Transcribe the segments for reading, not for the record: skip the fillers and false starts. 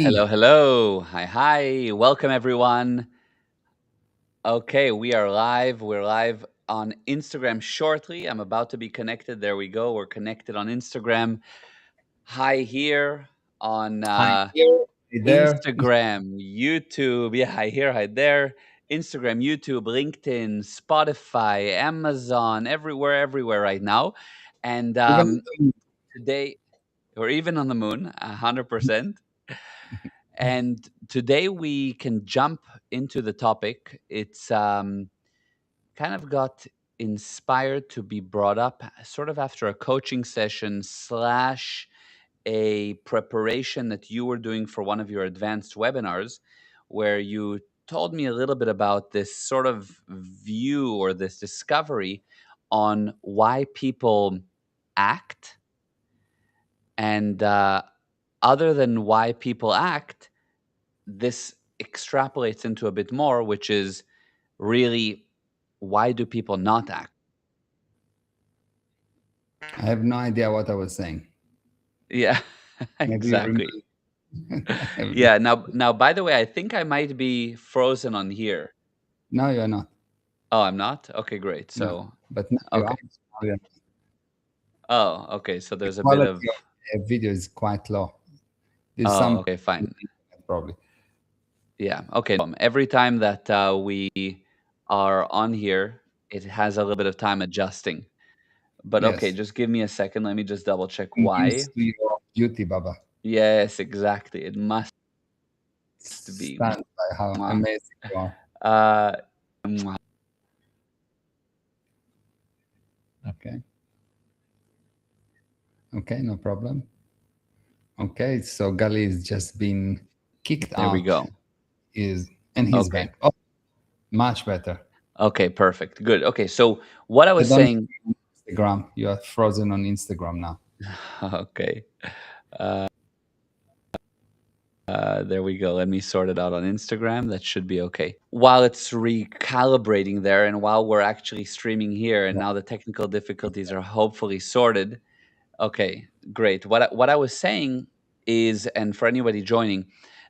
Hello, Gali, hello. Hi. Welcome, everyone. Okay, we are live. We're live on Instagram shortly. I'm about to be connected. There we go. We're connected on Instagram. Hi here on hi here, hey there. Instagram, YouTube. Yeah, hi here, hi there. Instagram, YouTube, LinkedIn, Spotify, Amazon, everywhere right now. And Even today, we're even on the moon, 100%. And today we can jump into the topic. It's kind of got inspired to be brought up sort of after a coaching session slash a preparation that you were doing for one of your advanced webinars, where you told me a little bit about this sort of view or this discovery on why people act and other than why people act, this extrapolates into a bit more, which is really why do people not act? I have no idea what I was saying. Yeah, Maybe you exactly. remember. I have no. Yeah. Now, by the way, I think I might be frozen on here. No, you're not. Oh, I'm not. Okay, great. No, So, but now you are. okay. Now you're not. Oh, okay. So The there's a bit quality of. of the video is quite low. There's Oh, some okay, fine. probably. Yeah. Okay. Every time that we are on here, it has a little bit of time adjusting. But okay, Yes, just give me a second. Let me just double check I'm why. used to your beauty, Baba. Yes, exactly. It must be. Stand by how Mwah. amazing you are. Uh, mwah. Okay, okay, no problem. Okay, so Gali is just been kicked There we out. go. Is and he's Okay. back. Oh, much better. Okay, perfect. Good. Okay, so what I I was don't saying. Instagram. You are frozen on Instagram now. Okay. Uh, there we go. Let me sort it out on Instagram. That should be okay. While it's recalibrating there, and while we're actually streaming here, and Yeah. now the technical difficulties are hopefully sorted. Okay, great. What I was saying is, and for anybody joining,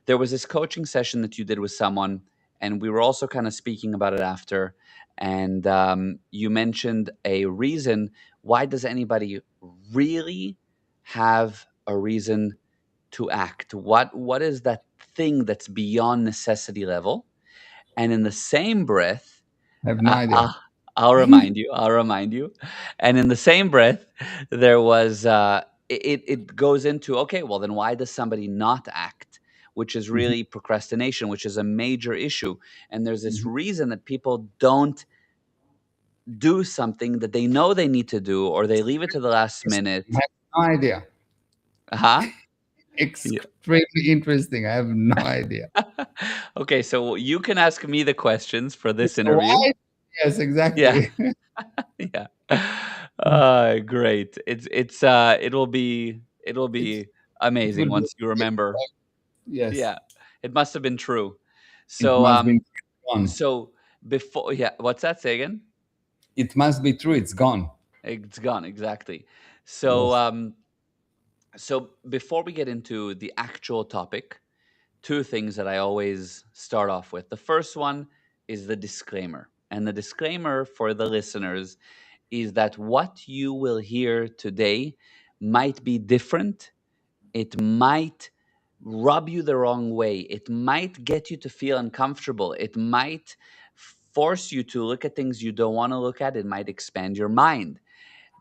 there was this coaching session that you did with someone, and we were also kind of speaking about it after. And you mentioned a reason. Why does anybody really have a reason to act? What is that thing that's beyond necessity level? And in the same breath, I have no I, idea. I, I'll remind you. I'll remind you. And in the same breath, there was it goes into, okay. Well, then why does somebody not act? Which is Mhm, really procrastination, which is a major issue. And there's this mhm. reason that people don't do something that they know they need to do, or they leave it to the last I minute. have no idea. Huh? Yeah. Extremely interesting. I have no idea. Okay, so you can ask me the questions for this So interview. why? Yes, Yeah. exactly. Yeah. Great. It'll be It amazing will be once you great. remember. Yes, Yeah. It must have been true. it So must be gone. so before, yeah, what's that, say again? It must be true. It's gone. It's gone, exactly. So Yes. so before we get into the actual topic, two things that I always start off with. The first one is the disclaimer. And the disclaimer for the listeners is that what you will hear today might be different. It might rub you the wrong way. It might get you to feel uncomfortable. It might force you to look at things you don't want to look at. It might expand your mind.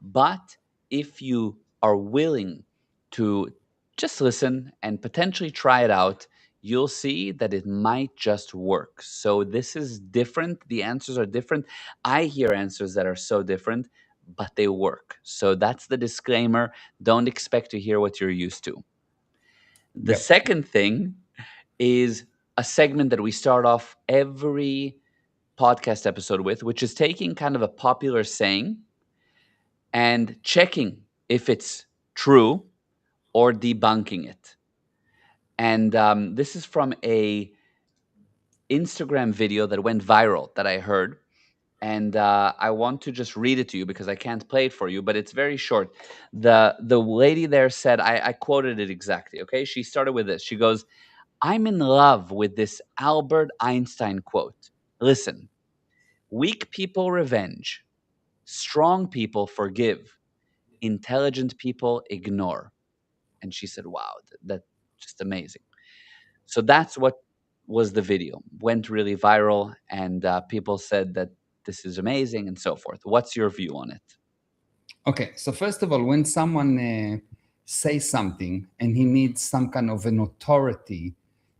But if you are willing to just listen and potentially try it out, you'll see that it might just work. So this is different. The answers are different. I hear answers that are so different, but they work. So that's the disclaimer. Don't expect to hear what you're used to. The Yep. second thing is a segment that we start off every podcast episode with, which is taking kind of a popular saying and checking if it's true or debunking it. And this is from a Instagram video that went viral that I heard, and I want to just read it to you because I can't play it for you, but it's very short. The lady there said, I quoted it exactly. Okay, she started with this. She goes, "I'm in love with this Albert Einstein quote. Listen, weak people revenge, strong people forgive, intelligent people ignore." And she said, "Wow, that's just amazing." So that's what was the video. Went really viral, and people said that this is amazing and so forth. What's your view on it? Okay, so first of all, when someone says something and he needs some kind of an authority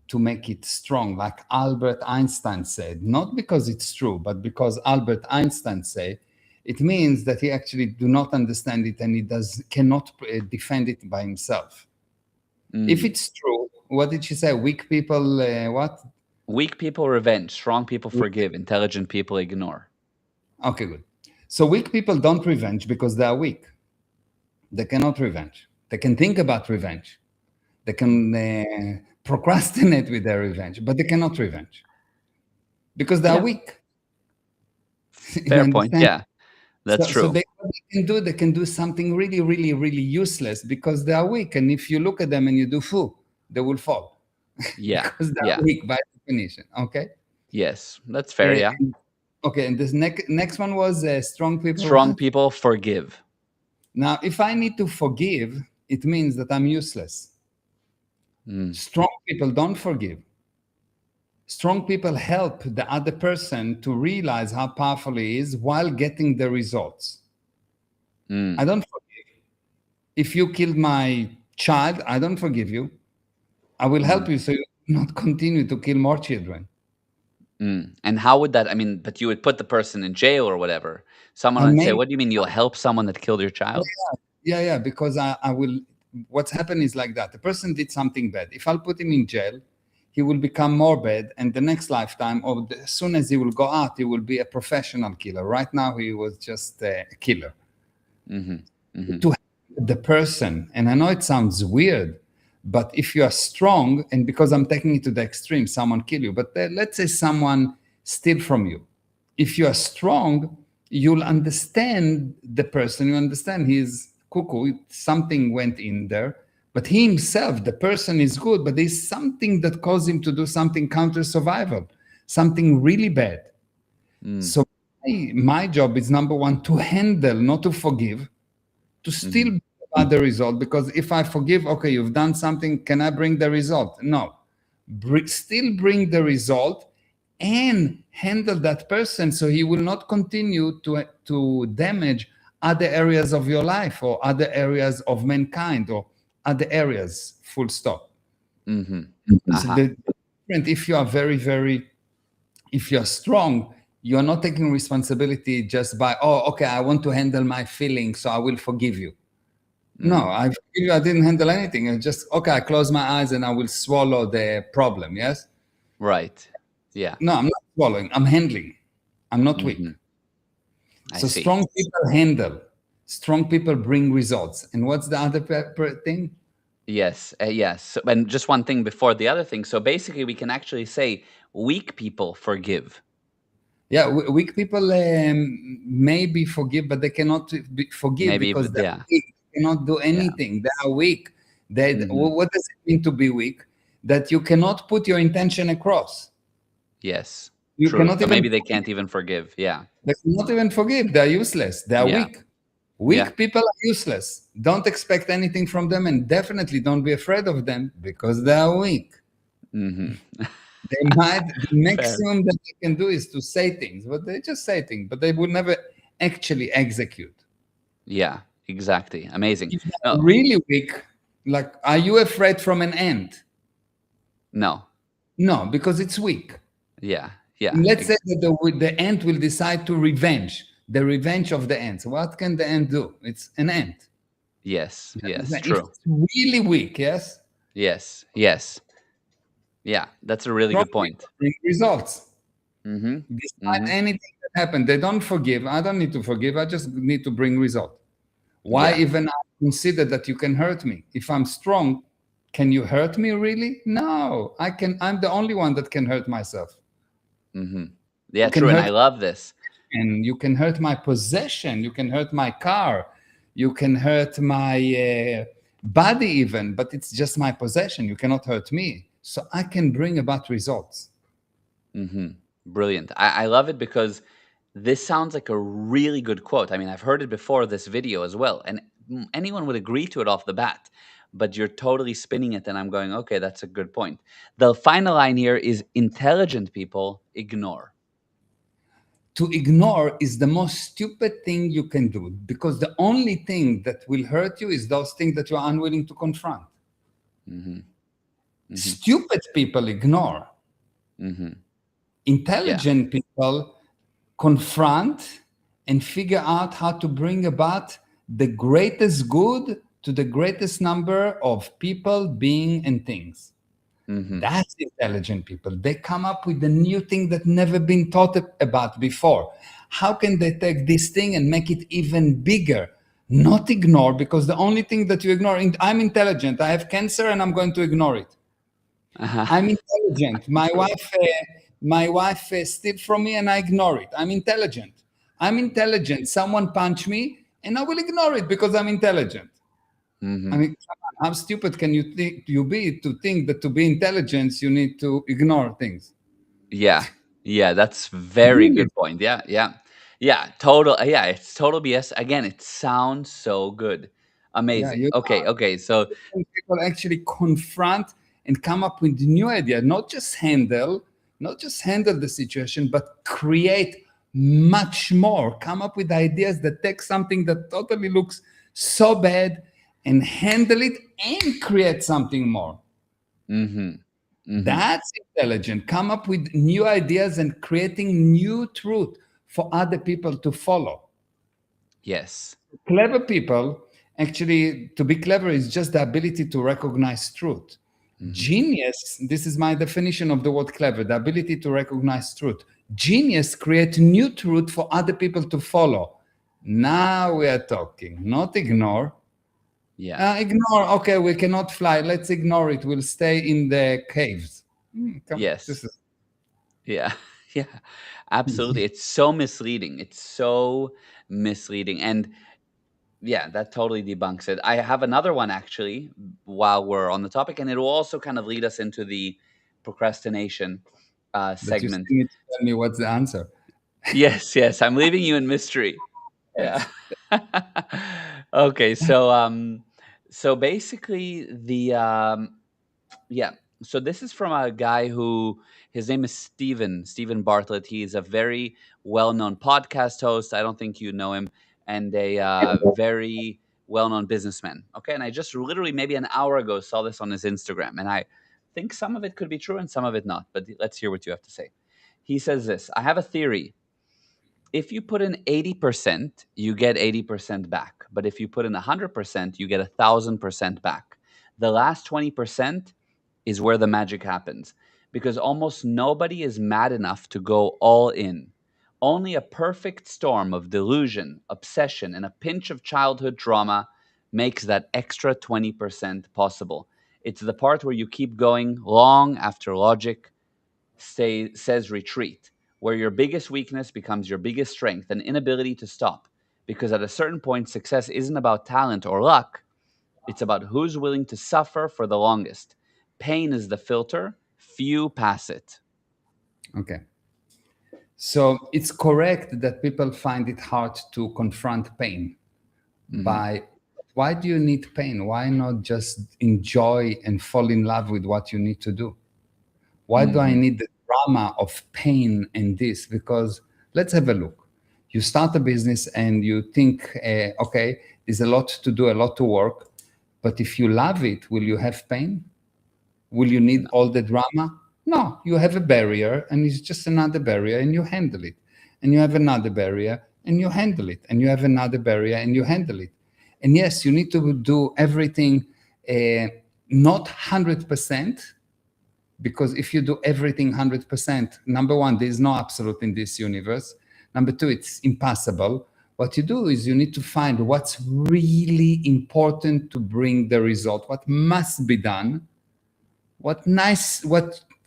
to make it strong, like Albert Einstein said, not because it's true, but because Albert Einstein said, it means that he actually do not understand it and he cannot defend it by himself. If Mm. it's true, what did she say? Weak people, what? Weak people revenge, strong people forgive, intelligent people ignore. Okay, good. So weak people don't revenge because they are weak. They cannot revenge. They can think about revenge. They can procrastinate with their revenge, but they cannot revenge because they are Yeah, weak. You fair point. understand? Yeah, that's So true. they can do something really, really, really useless because they are weak. And if you look at them and you do foo, they will fall Yeah, because they are yeah, weak by definition. Okay. yes, that's fair. Uh, Yeah, okay. And this next one was strong people. strong What? people forgive. Now, if I need to forgive, it means that I'm useless. Mm, Strong people don't forgive. Strong people help the other person to realize how powerful he is while getting the results. I mm, don't forgive. If you killed my child, I don't forgive you. I will help mm, you so you not continue to kill more children. mm. And how would that? I mean, but you would put the person in jail or whatever. Someone And would say, maybe, "What do you mean you'll help someone that killed your child?" yeah, because I will. What's happened is like that. The person did something bad. If I'll put him in jail, he will become more bad. And the next lifetime, or as soon as he will go out, he will be a professional killer. Right now, he was just a killer. Mm-hmm. Mm-hmm. To the person, and I know it sounds weird, but if you are strong, and because I'm taking it to the extreme, someone kill you, but let's say someone steal from you. If you are strong, you'll understand the person. You understand he's cuckoo. Something went in there, but he himself, the person is good, but there's something that caused him to do something counter survival, something really bad. Mm, So my job is number one to handle, not to forgive, to still mm-hmm. bring about the result. Because if I forgive, okay, you've done something, can I bring the result? No. Still bring the result and handle that person so he will not continue to damage other areas of your life or other areas of mankind or other areas, full stop. Mm-hmm. So Aha. the different, if you are very, very, if you're strong, you're not taking responsibility just by, oh, okay, I want to handle my feelings, so I will forgive you. No, Mm. I feel you, I didn't handle anything. I just, okay, I close my eyes and I will swallow the problem. Yes. Right. Yeah. No, I'm not swallowing. I'm handling. I'm not weak. Mm-hmm. I So see. strong people handle. Strong people bring results. And what's the other thing? Yes, yes. And just one thing before the other thing. So basically, we can actually say weak people forgive. Yeah, weak people maybe forgive, but they cannot forgive Maybe, because they're yeah, weak. They cannot do yeah. anything. They are weak. Hmm. What does it mean to be weak? That you cannot put your intention across. Yes, You true. cannot So even maybe they can't even forgive. Yeah, They cannot even forgive. They are useless. They are yeah, weak. yeah. Weak people are useless. Don't expect anything from them, and definitely don't be afraid of them because they are weak. Hmm. They might, the Fair. maximum that they can do is to say things, but they just say things, but they will never actually execute. Yeah, exactly. Amazing. If No, they're really weak, like, are you afraid from an ant? no. No, because it's weak. Yeah, yeah. Let's say that the ant will decide to revenge, the revenge of the ants. What can the ant do? It's an ant. Yes, yes. If True. it's really weak, yes, Yes, yes. Yeah, that's a really strong good people point. bring results. Hmm. Despite Hmm. anything that happened, they don't forgive. I don't need to forgive. I just need to bring result. Why Yeah. even I consider that you can hurt me? If I'm strong, can you hurt me really? No, I can. I'm the only one that can hurt myself. Hmm. Yeah, You can true. And hurt. I love this. and you can hurt my possession, you can hurt my car, you can hurt my body even, but it's just my possession. You cannot hurt me. So I can bring about results. Hmm. Brilliant. I love it because this sounds like a really good quote. I mean, I've heard it before this video as well, and anyone would agree to it off the bat, but you're totally spinning it, and I'm going, okay, that's a good point. The final line here is intelligent people ignore. To ignore is the most stupid thing you can do, because the only thing that will hurt you is those things that you are unwilling to confront. Hmm. Hmm. Stupid people ignore. Hmm. Yeah. Intelligent people confront and figure out how to bring about the greatest good to the greatest number of people, being, and things. Hmm. That's intelligent people. They come up with a new thing that never been thought about before. How can they take this thing and make it even bigger? Not ignore, because the only thing that you ignore, I'm intelligent, I have cancer, and I'm going to ignore it. Uh-huh. I'm intelligent. My wife steal from me and I ignore it. I'm intelligent. I'm intelligent. Someone punch me and I will ignore it because I'm intelligent. I Hmm. mean, come on, how stupid can you be to think that to be intelligent you need to ignore things? Yeah. Yeah, that's very Really? good point. Yeah, yeah. Yeah, total yeah, it's total BS. Again, it sounds so good. Yeah, Amazing. Okay, okay. So people actually confront and come up with new idea, not just handle the situation, but create much more, come up with ideas that take something that totally looks so bad and handle it and create something more. mhm. Mhm. That's intelligent. Come up with new ideas and creating new truth for other people to follow. Yes. Clever people, actually, to be clever is just the ability to recognize truth. Mhm. Genius, this is my definition of the word clever, the ability to recognize truth. Genius create new truth for other people to follow. Now we are talking, not ignore. Yeah. Ignore, okay, we cannot fly, let's ignore it, we'll stay in the caves. Come, this Yes. is Yeah. Yeah. Absolutely. It's so misleading. It's so misleading. And yeah, that totally debunks it. I have another one actually while we're on the topic, and it will also kind of lead us into the procrastination that you still segment. need to tell me what's the answer. Yes, yes, I'm leaving you in mystery. Yeah. Yes. Okay, so basically yeah. So this is from a guy who his name is Stephen Bartlett. He is a very well-known podcast host. I don't think you know him, and a very well-known businessman. Okay, and I just literally maybe an hour ago saw this on his Instagram, and I think some of it could be true and some of it not. But let's hear what you have to say. He says this: I have a theory. If you put in 80%, you get 80% back. But if you put in 100%, you get 1,000% back. The last 20% is where the magic happens because almost nobody is mad enough to go all in. Only a perfect storm of delusion, obsession, and a pinch of childhood trauma makes that extra 20% possible. It's the part where you keep going long after logic says retreat, where your biggest weakness becomes your biggest strength, an inability to stop. Because at a certain point, success isn't about talent or luck, it's about who's willing to suffer for the longest. Pain is the filter, few pass it. Okay. So it's correct that people find it hard to confront pain. Hmm. By why do you need pain? Why not just enjoy and fall in love with what you need to do? Why do I Hmm. need the drama of pain and this? Because let's have a look. You start a business and you think, okay, there's a lot to do, a lot to work. But if you love it, will you have pain? Will you need No. all the drama? No, you have a barrier and it's just another barrier and you handle it. And you have another barrier and you handle it. And you have another barrier and you handle it. And yes, you need to do everything not 100%, because if you do everything 100%, number one, there is no absolute in this universe. Number two, it's impossible. What you do is you need to find what's really important to bring the result, what must be done, what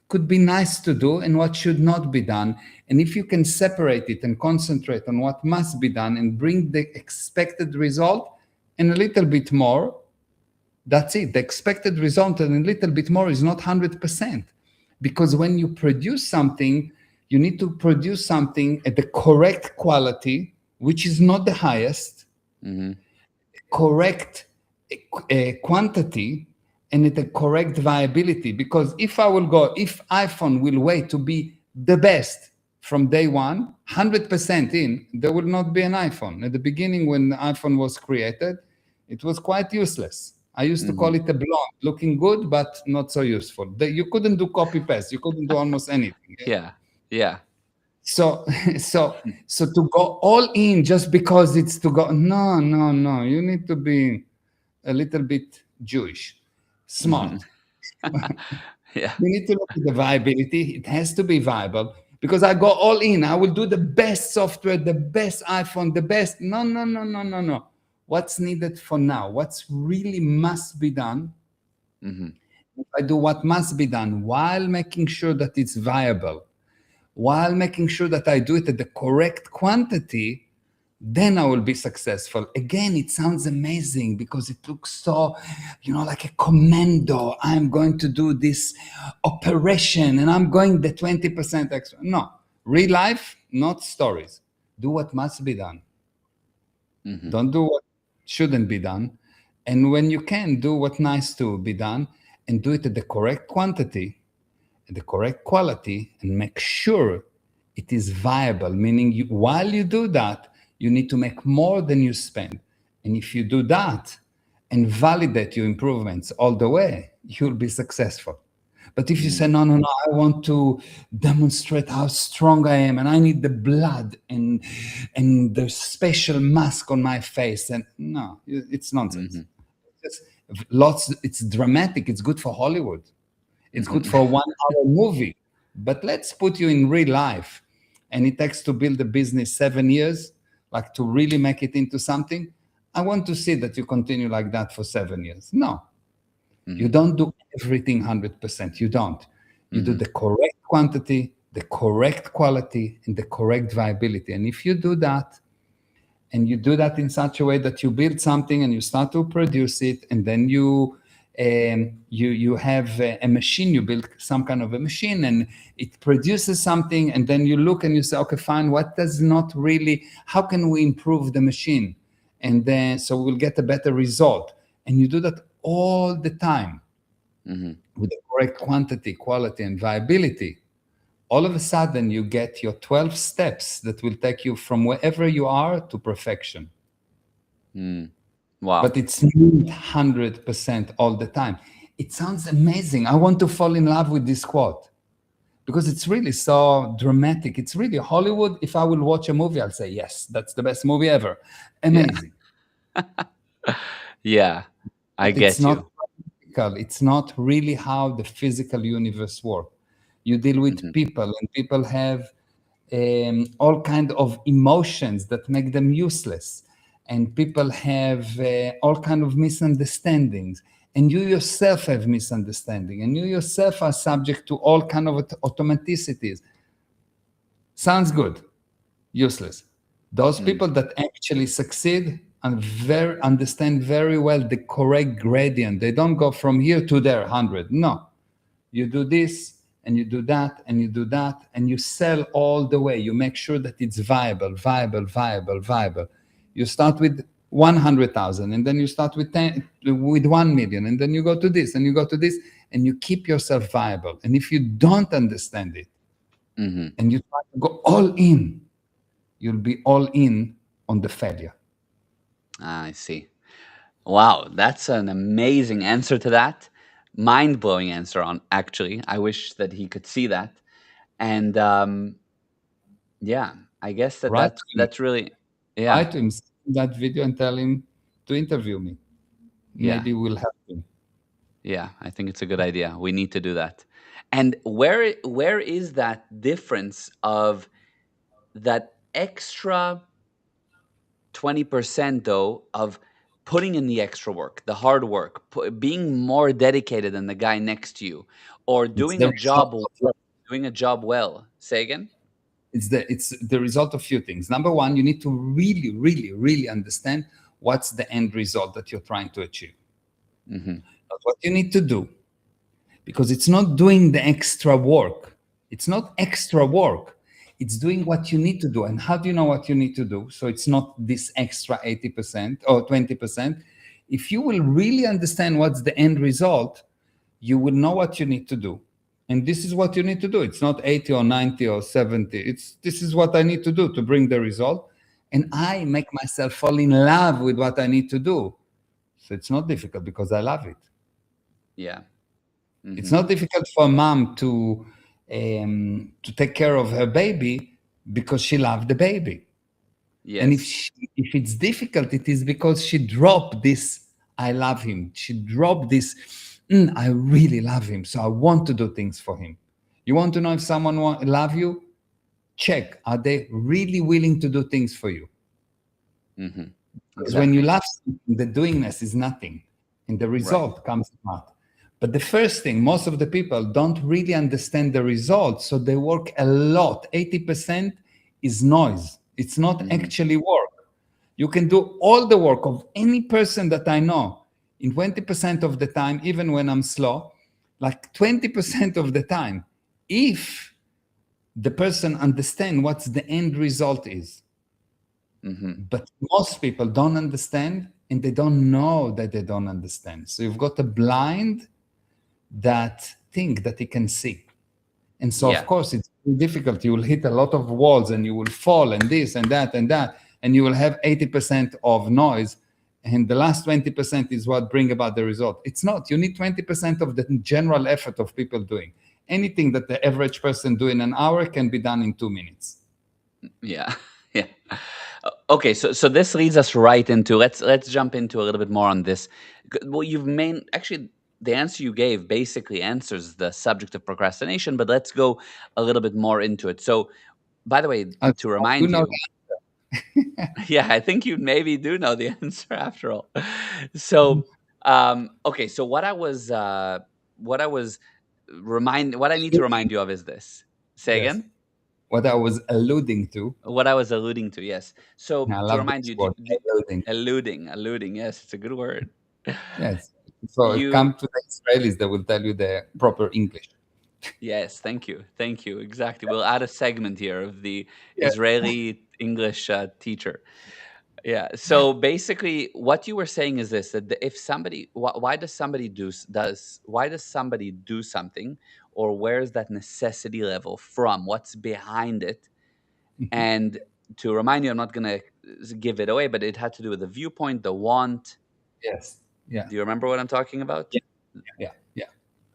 could be nice to do and what should not be done. And if you can separate it and concentrate on what must be done and bring the expected result and a little bit more, that's it. The expected result and a little bit more is not 100%. Because when you produce something, you need to produce something at the correct quality, which is not the highest, Mm-hmm. correct quantity, and at the correct viability. Because if iPhone will wait to be the best from day one, 100% in, there will not be an iPhone. At the beginning, when the iPhone was created, it was quite useless. I used to Mm-hmm. call it a blonde, looking good, but not so useful. You couldn't do copy paste. You couldn't do almost anything. Yeah. Yeah. So, so to go all in just because it's to go, no, no, no. You need to be a little bit Jewish, Mm-hmm. smart. Yeah. You need to look at the viability. It has to be viable because I go all in. I will do the best software, the best iPhone, the best. No, no, no, no, no, no. What's needed for now? What's really must be done? Mm-hmm. I do what must be done while making sure that it's viable, while making sure that I do it at the correct quantity, then I will be successful. Again, it sounds amazing because it looks so, like a commando. I'm going to do this operation and I'm going the 20% extra. No, real life, not stories. Do what must be done. Mm-hmm. Don't do what shouldn't be done. And when you can, do what nice to be done and do it at the correct quantity, the correct quality, and make sure it is viable. Meaning, while you do that, you need to make more than you spend. And if you do that and validate your improvements all the way, you'll be successful. But if you say, no, no, no, I want to demonstrate how strong I am and I need the blood and the special mask on my face, and no, it's nonsense. Mm-hmm. It's lots, it's dramatic, it's good for Hollywood. It's good Mm-hmm. for 1 hour movie, but let's put you in real life. And it takes to build a business 7 years, like to really make it into something. I want to see that you continue like that for 7 years. No, you Mm-hmm. don't do everything 100%. You don't. You do Mm-hmm. the correct quantity, the correct quality, and the correct viability. And if you do that, and you do that in such a way that you build something and you start to produce it, and then you have a machine, you build some kind of a machine and it produces something, and then you look and you say, okay, fine, what does not really, how can we improve the machine, and then so we'll get a better result. And you do that all the time Mm-hmm. with the correct quantity, quality, and viability. All of a sudden you get your 12 steps that will take you from wherever you are to perfection. Mm. Wow. But it's not 100% all the time. It sounds amazing. I want to fall in love with this quote because it's really so dramatic. It's really Hollywood. If I will watch a movie, I'll say, yes, that's the best movie ever. Yeah. Amazing. Yeah. I But it's get not you. practical. It's not really how the physical universe works. You deal with Mm-hmm. people, and people have all kind of emotions that make them useless, and people have all kind of misunderstandings, and you yourself have misunderstanding, and you yourself are subject to all kind of automaticities. Sounds good, useless. Those Mm. people that actually succeed and very understand very well the correct gradient. They don't go from here to there 100. No, you do this and you do that and you do that and you sell all the way. You make sure that it's viable, viable, viable, viable. You start with 100,000 and then you start with 10, with 1 million, and then you go to this and you go to this, and you keep yourself viable. And if you don't understand it Mm-hmm. and you try to go all in, you'll be all in on the failure. Ah, I see. Wow, that's an amazing answer to that. Mind blowing answer on actually. I wish that he could see that. And yeah, I guess that Write that's to him, that's really yeah. write to him, send that video and tell him to interview me. Yeah. Maybe we'll help him. Yeah, I think it's a good idea. We need to do that. And where is that difference of that extra 20% though of putting in the extra work, the hard work, being more dedicated than the guy next to you, or It's the result of doing a job well. Say again? it's the result of few things. Number one, you need to really, really, really understand what's the end result that you're trying to achieve. Hmm. That's what you need to do, because it's not doing the extra work. It's not extra work. It's doing what you need to do. And how do you know what you need to do? So it's not this extra 80% or 20%. If you will really understand what's the end result, you will know what you need to do. And this is what you need to do. It's not 80 or 90 or 70. It's this is what I need to do to bring the result. And I make myself fall in love with what I need to do. So it's not difficult because I love it. Yeah. It's Hmm. not difficult for a mom to take care of her baby because she loved the baby. And Yes. if it's difficult, it is because she dropped this I love him. She dropped this I really love him, so I want to do things for him. You want to know if someone love you? Check, are they really willing to do things for you? Hmm. Because when you Exactly. love something, the doingness is nothing, and the Right. result comes out. But the first thing, most of the people don't really understand the result, so they work a lot. 80% is noise. It's not Hmm. actually work. You can do all the work of any person that I know in 20% of the time, even when I'm slow, like 20% of the time, if the person understand what's the end result is. Hmm. But most people don't understand, and they don't know that they don't understand. So you've got a blind that think that he can see. And so, of Yeah. course, it's difficult. You will hit a lot of walls and you will fall and this and that and that. And you will have 80% of noise. And the last 20% is what bring about the result. It's not. You need 20% of the general effort of people doing. Anything that the average person do in an hour can be done in 2 minutes. Yeah. Yeah. Okay, so this leads us right into, let's jump into a little bit more on this. Well, you've main actually the answer you gave basically answers the subject of procrastination, but let's go a little bit more into it. So, by the way, to I do remind know you, yeah, I think you maybe do know the answer after all. So, okay, so what I was what I need to that. remind you of is this. Say Yes. again? What I was alluding to, What I was alluding to, yes. and So I to love remind this you, word, alluding. alluding, yes, it's a good word. Yes. So You, come to the Israelis, they will tell you the proper English. yes, thank you, exactly. We'll add a segment here of the Yeah. Israeli English teacher. Yeah. So basically, what you were saying is this: that if somebody, why does somebody why does somebody do something, or where's that necessity level from? What's behind it? And to remind you, I'm not gonna give it away, but it had to do with the viewpoint, the want. Yes. Yeah. Do you remember what I'm talking about? Yeah. Yeah. Yeah.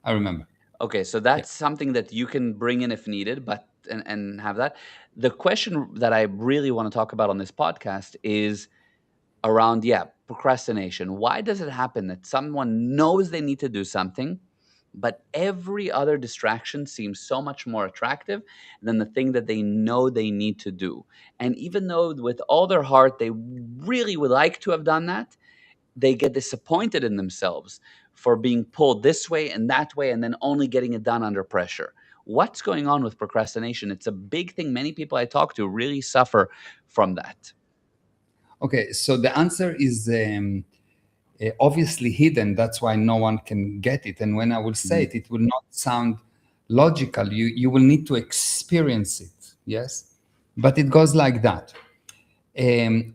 I remember. Okay, so Yeah. that's something that you can bring in if needed, but and have that. The question that I really want to talk about on this podcast is around, yeah, procrastination. Why does it happen that someone knows they need to do something, but every other distraction seems so much more attractive than the thing that they know they need to do? And even though with all their heart they really would like to have done that, they get disappointed in themselves for being pulled this way and that way and then only getting it done under pressure. What's going on with procrastination? It's a big thing. Many people I talk to really suffer from that. Okay. So the answer is obviously hidden. That's why no one can get it. And when I will say Mhm. it, it will not sound logical. You will need to experience it. Yes. But it goes like that.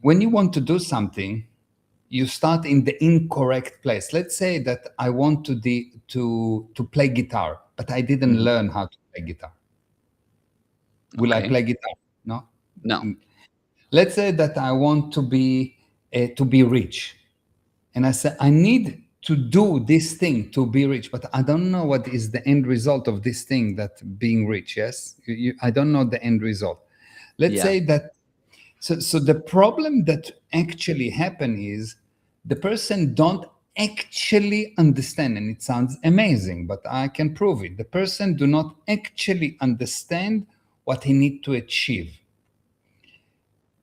When you want to do something, you start in the incorrect place. Let's say that I want to play guitar, but I didn't Mhm. learn how to play guitar. Will I Okay. play guitar? No. No. Let's say that I want to be rich, and I say I need to do this thing to be rich, but I don't know what is the end result of this thing, that being rich. Yes, I don't know the end result. Let's Yeah. say that. So the problem that actually happen is the person don't actually understand, and it sounds amazing, but I can prove it. The person do not actually understand what he need to achieve.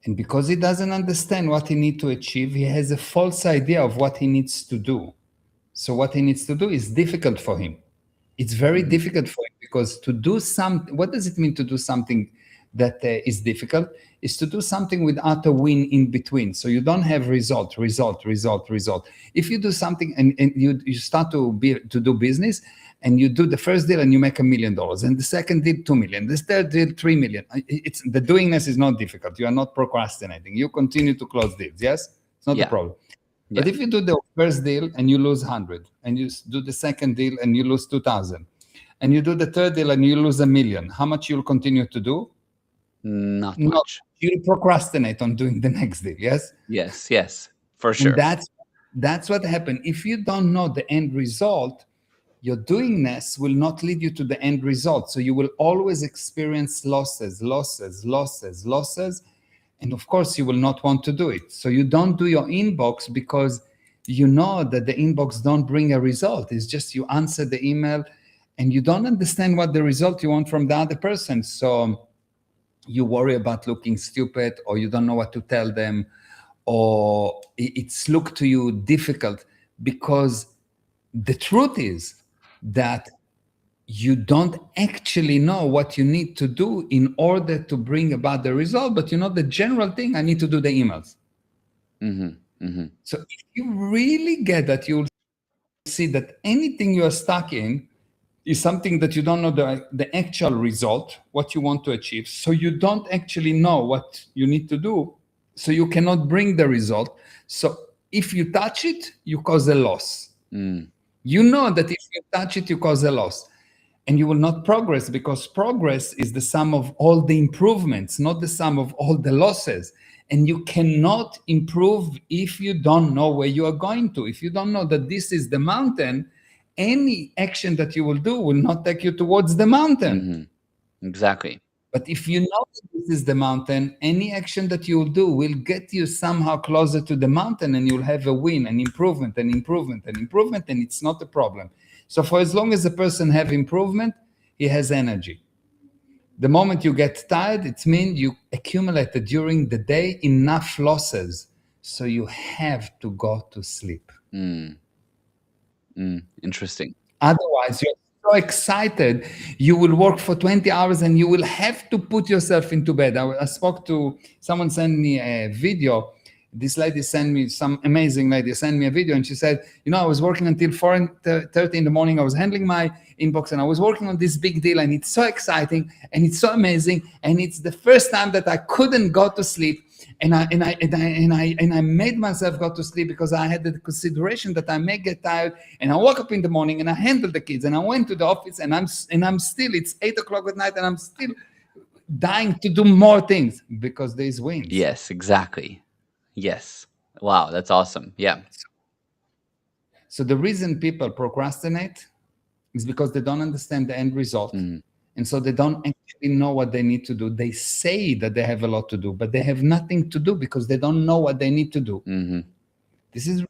And because he doesn't understand what he needs to achieve, he has a false idea of what he needs to do. So what he needs to do is difficult for him. It's very Hmm. difficult for him because to do something, what does it mean to do something that is difficult? Is to do something without a win in between. So you don't have result. If you do something and you start to do business and you do the first deal and you make $1 million and the second deal 2 million, the third deal 3 million. It's the doingness is not difficult. You are not procrastinating. You continue to close deals. Yes, it's not a Yeah. problem. Yeah. But if you do the first deal and you lose 100, and you do the second deal and you lose 2,000, and you do the third deal and you lose 1 million, how much you'll continue to do? Not Not. much. You'll procrastinate on doing the next deal. Yes, Yes. Yes. For and sure. that's what happened. If you don't know the end result, your doingness will not lead you to the end result. So you will always experience losses. And of course, you will not want to do it. So you don't do your inbox because you know that the inbox don't bring a result. It's just you answer the email and you don't understand what the result you want from the other person. So you worry about looking stupid, or you don't know what to tell them, or it's looked to you difficult, because the truth is that you don't actually know what you need to do in order to bring about the result, but you know the general thing: I need to do the emails. Hmm. Hmm. So if you really get that, you'll see that anything you are stuck in is something that you don't know the actual result, what you want to achieve. So you don't actually know what you need to do. So you cannot bring the result. So if you touch it, you cause a loss. Mm. You know that if you touch it, you cause a loss. And you will not progress, because progress is the sum of all the improvements, not the sum of all the losses. And you cannot improve if you don't know where you are going to. If you don't know that this is the mountain, any action that you will do will not take you towards the mountain. Hmm. Exactly. But if you know that this is the mountain, any action that you will do will get you somehow closer to the mountain, and you'll have a win, an improvement, and it's not a problem. So for as long as a person have improvement, he has energy. The moment you get tired, it means you accumulated during the day enough losses. So you have to go to sleep. Mm. Mm. Interesting. Otherwise, you're so excited, you will work for 20 hours and you will have to put yourself into bed. I spoke to someone, sent me a video. This lady sent me, some amazing lady sent me a video, and she said, I was working until 4:30 in the morning. I was handling my inbox and I was working on this big deal, and it's so exciting and it's so amazing. And it's the first time that I couldn't go to sleep. And I made myself go to sleep because I had the consideration that I may get tired. And I woke up in the morning and I handled the kids and I went to the office, and I'm still, it's 8 o'clock at night, and I'm still dying to do more things because there's wins. Yes. Exactly. Yes. Wow. That's awesome. Yeah. So the reason people procrastinate is because they don't understand the end result. Mm. And so they don't actually know what they need to do. They say that they have a lot to do, but they have nothing to do because they don't know what they need to do. Hmm. This is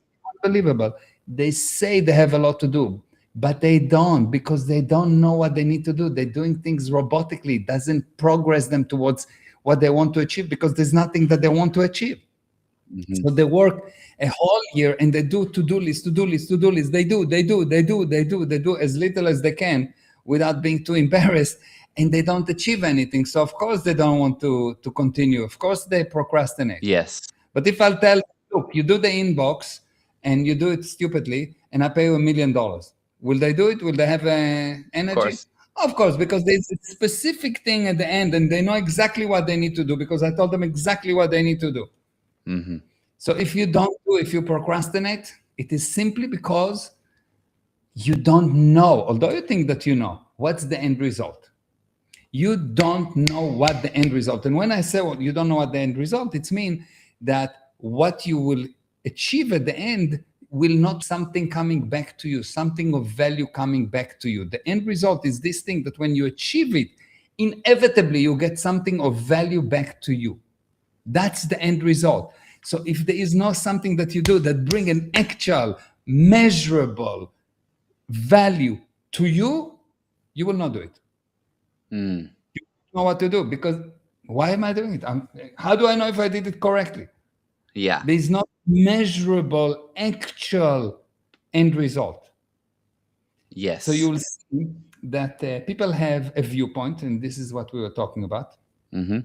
unbelievable. They say they have a lot to do, but they don't, because they don't know what they need to do. They're doing things robotically. It doesn't progress them towards what they want to achieve, because there's nothing that they want to achieve. Hmm. So they work a whole year and they do to-do list. They do as little as they can without being too embarrassed, and they don't achieve anything. So of course they don't want to continue. Of course they procrastinate. Yes. But if I'll tell, look, you do the inbox and you do it stupidly, and I pay you $1 million, will they do it? Will they have Of energy? course. Of course, because there's a specific thing at the end, and they know exactly what they need to do because I told them exactly what they need to do. Hmm. So if you procrastinate, it is simply because you don't know, although you think that you know, what's the end result. You don't know what the end result. And when I say, well, you don't know what the end result, it's mean that what you will achieve at the end will not something coming back to you, something of value coming back to you. The end result is this thing that when you achieve it, inevitably you get something of value back to you. That's the end result. So if there is not something that you do that bring an actual, measurable value to you, you will not do it. Mm. You know what to do, because Why am I doing it? How do I know if I did it correctly? Yeah. There's not measurable actual end result. So Yes. you'll see that people have a viewpoint, and this is what we were talking about, Mm-hmm.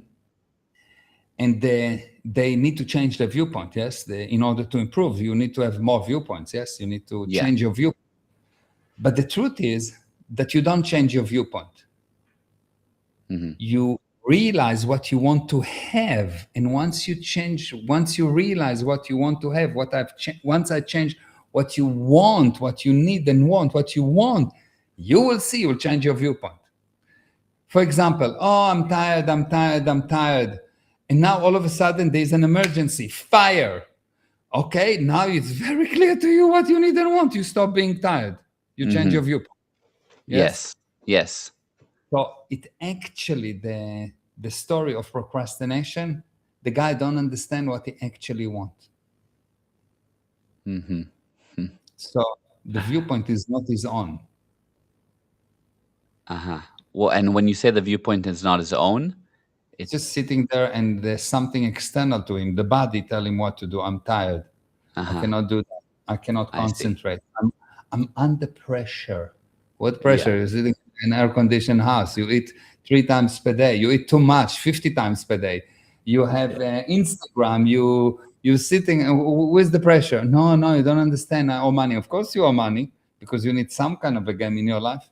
and they need to change their viewpoint. Yes, in order to improve, you need to have more viewpoints. Yes, you need to Yeah. change your view. But the truth is that you don't change your viewpoint. Mm-hmm. You realize what you want to have, and once you realize what you want to have, once I change what you want, what you need and want, what you want, you will see you'll change your viewpoint. For example, oh, I'm tired, and now all of a sudden there's an emergency, fire. Okay, now it's very clear to you what you need and want. You stop being tired, you change Mm-hmm. your viewpoint. Yes. Yes. Yes. So it actually, the story of procrastination, the guy don't understand what he actually wants. Mm-hmm. So the viewpoint is not his own. Uh-huh. Well, and when you say the viewpoint is not his own, He's it just sitting there, and there's something external to him. The body tell him what to do. I'm tired. I uh-huh. cannot do that. I cannot I see. concentrate. I'm under pressure. What Yeah. pressure? You're sitting in an air-conditioned house. You eat 3 times per day. You eat too much, 50 times per day. You have Instagram. You sitting. Where's the pressure? No, no, you don't understand. I owe money. Of course, you owe money because you need some kind of a game in your life.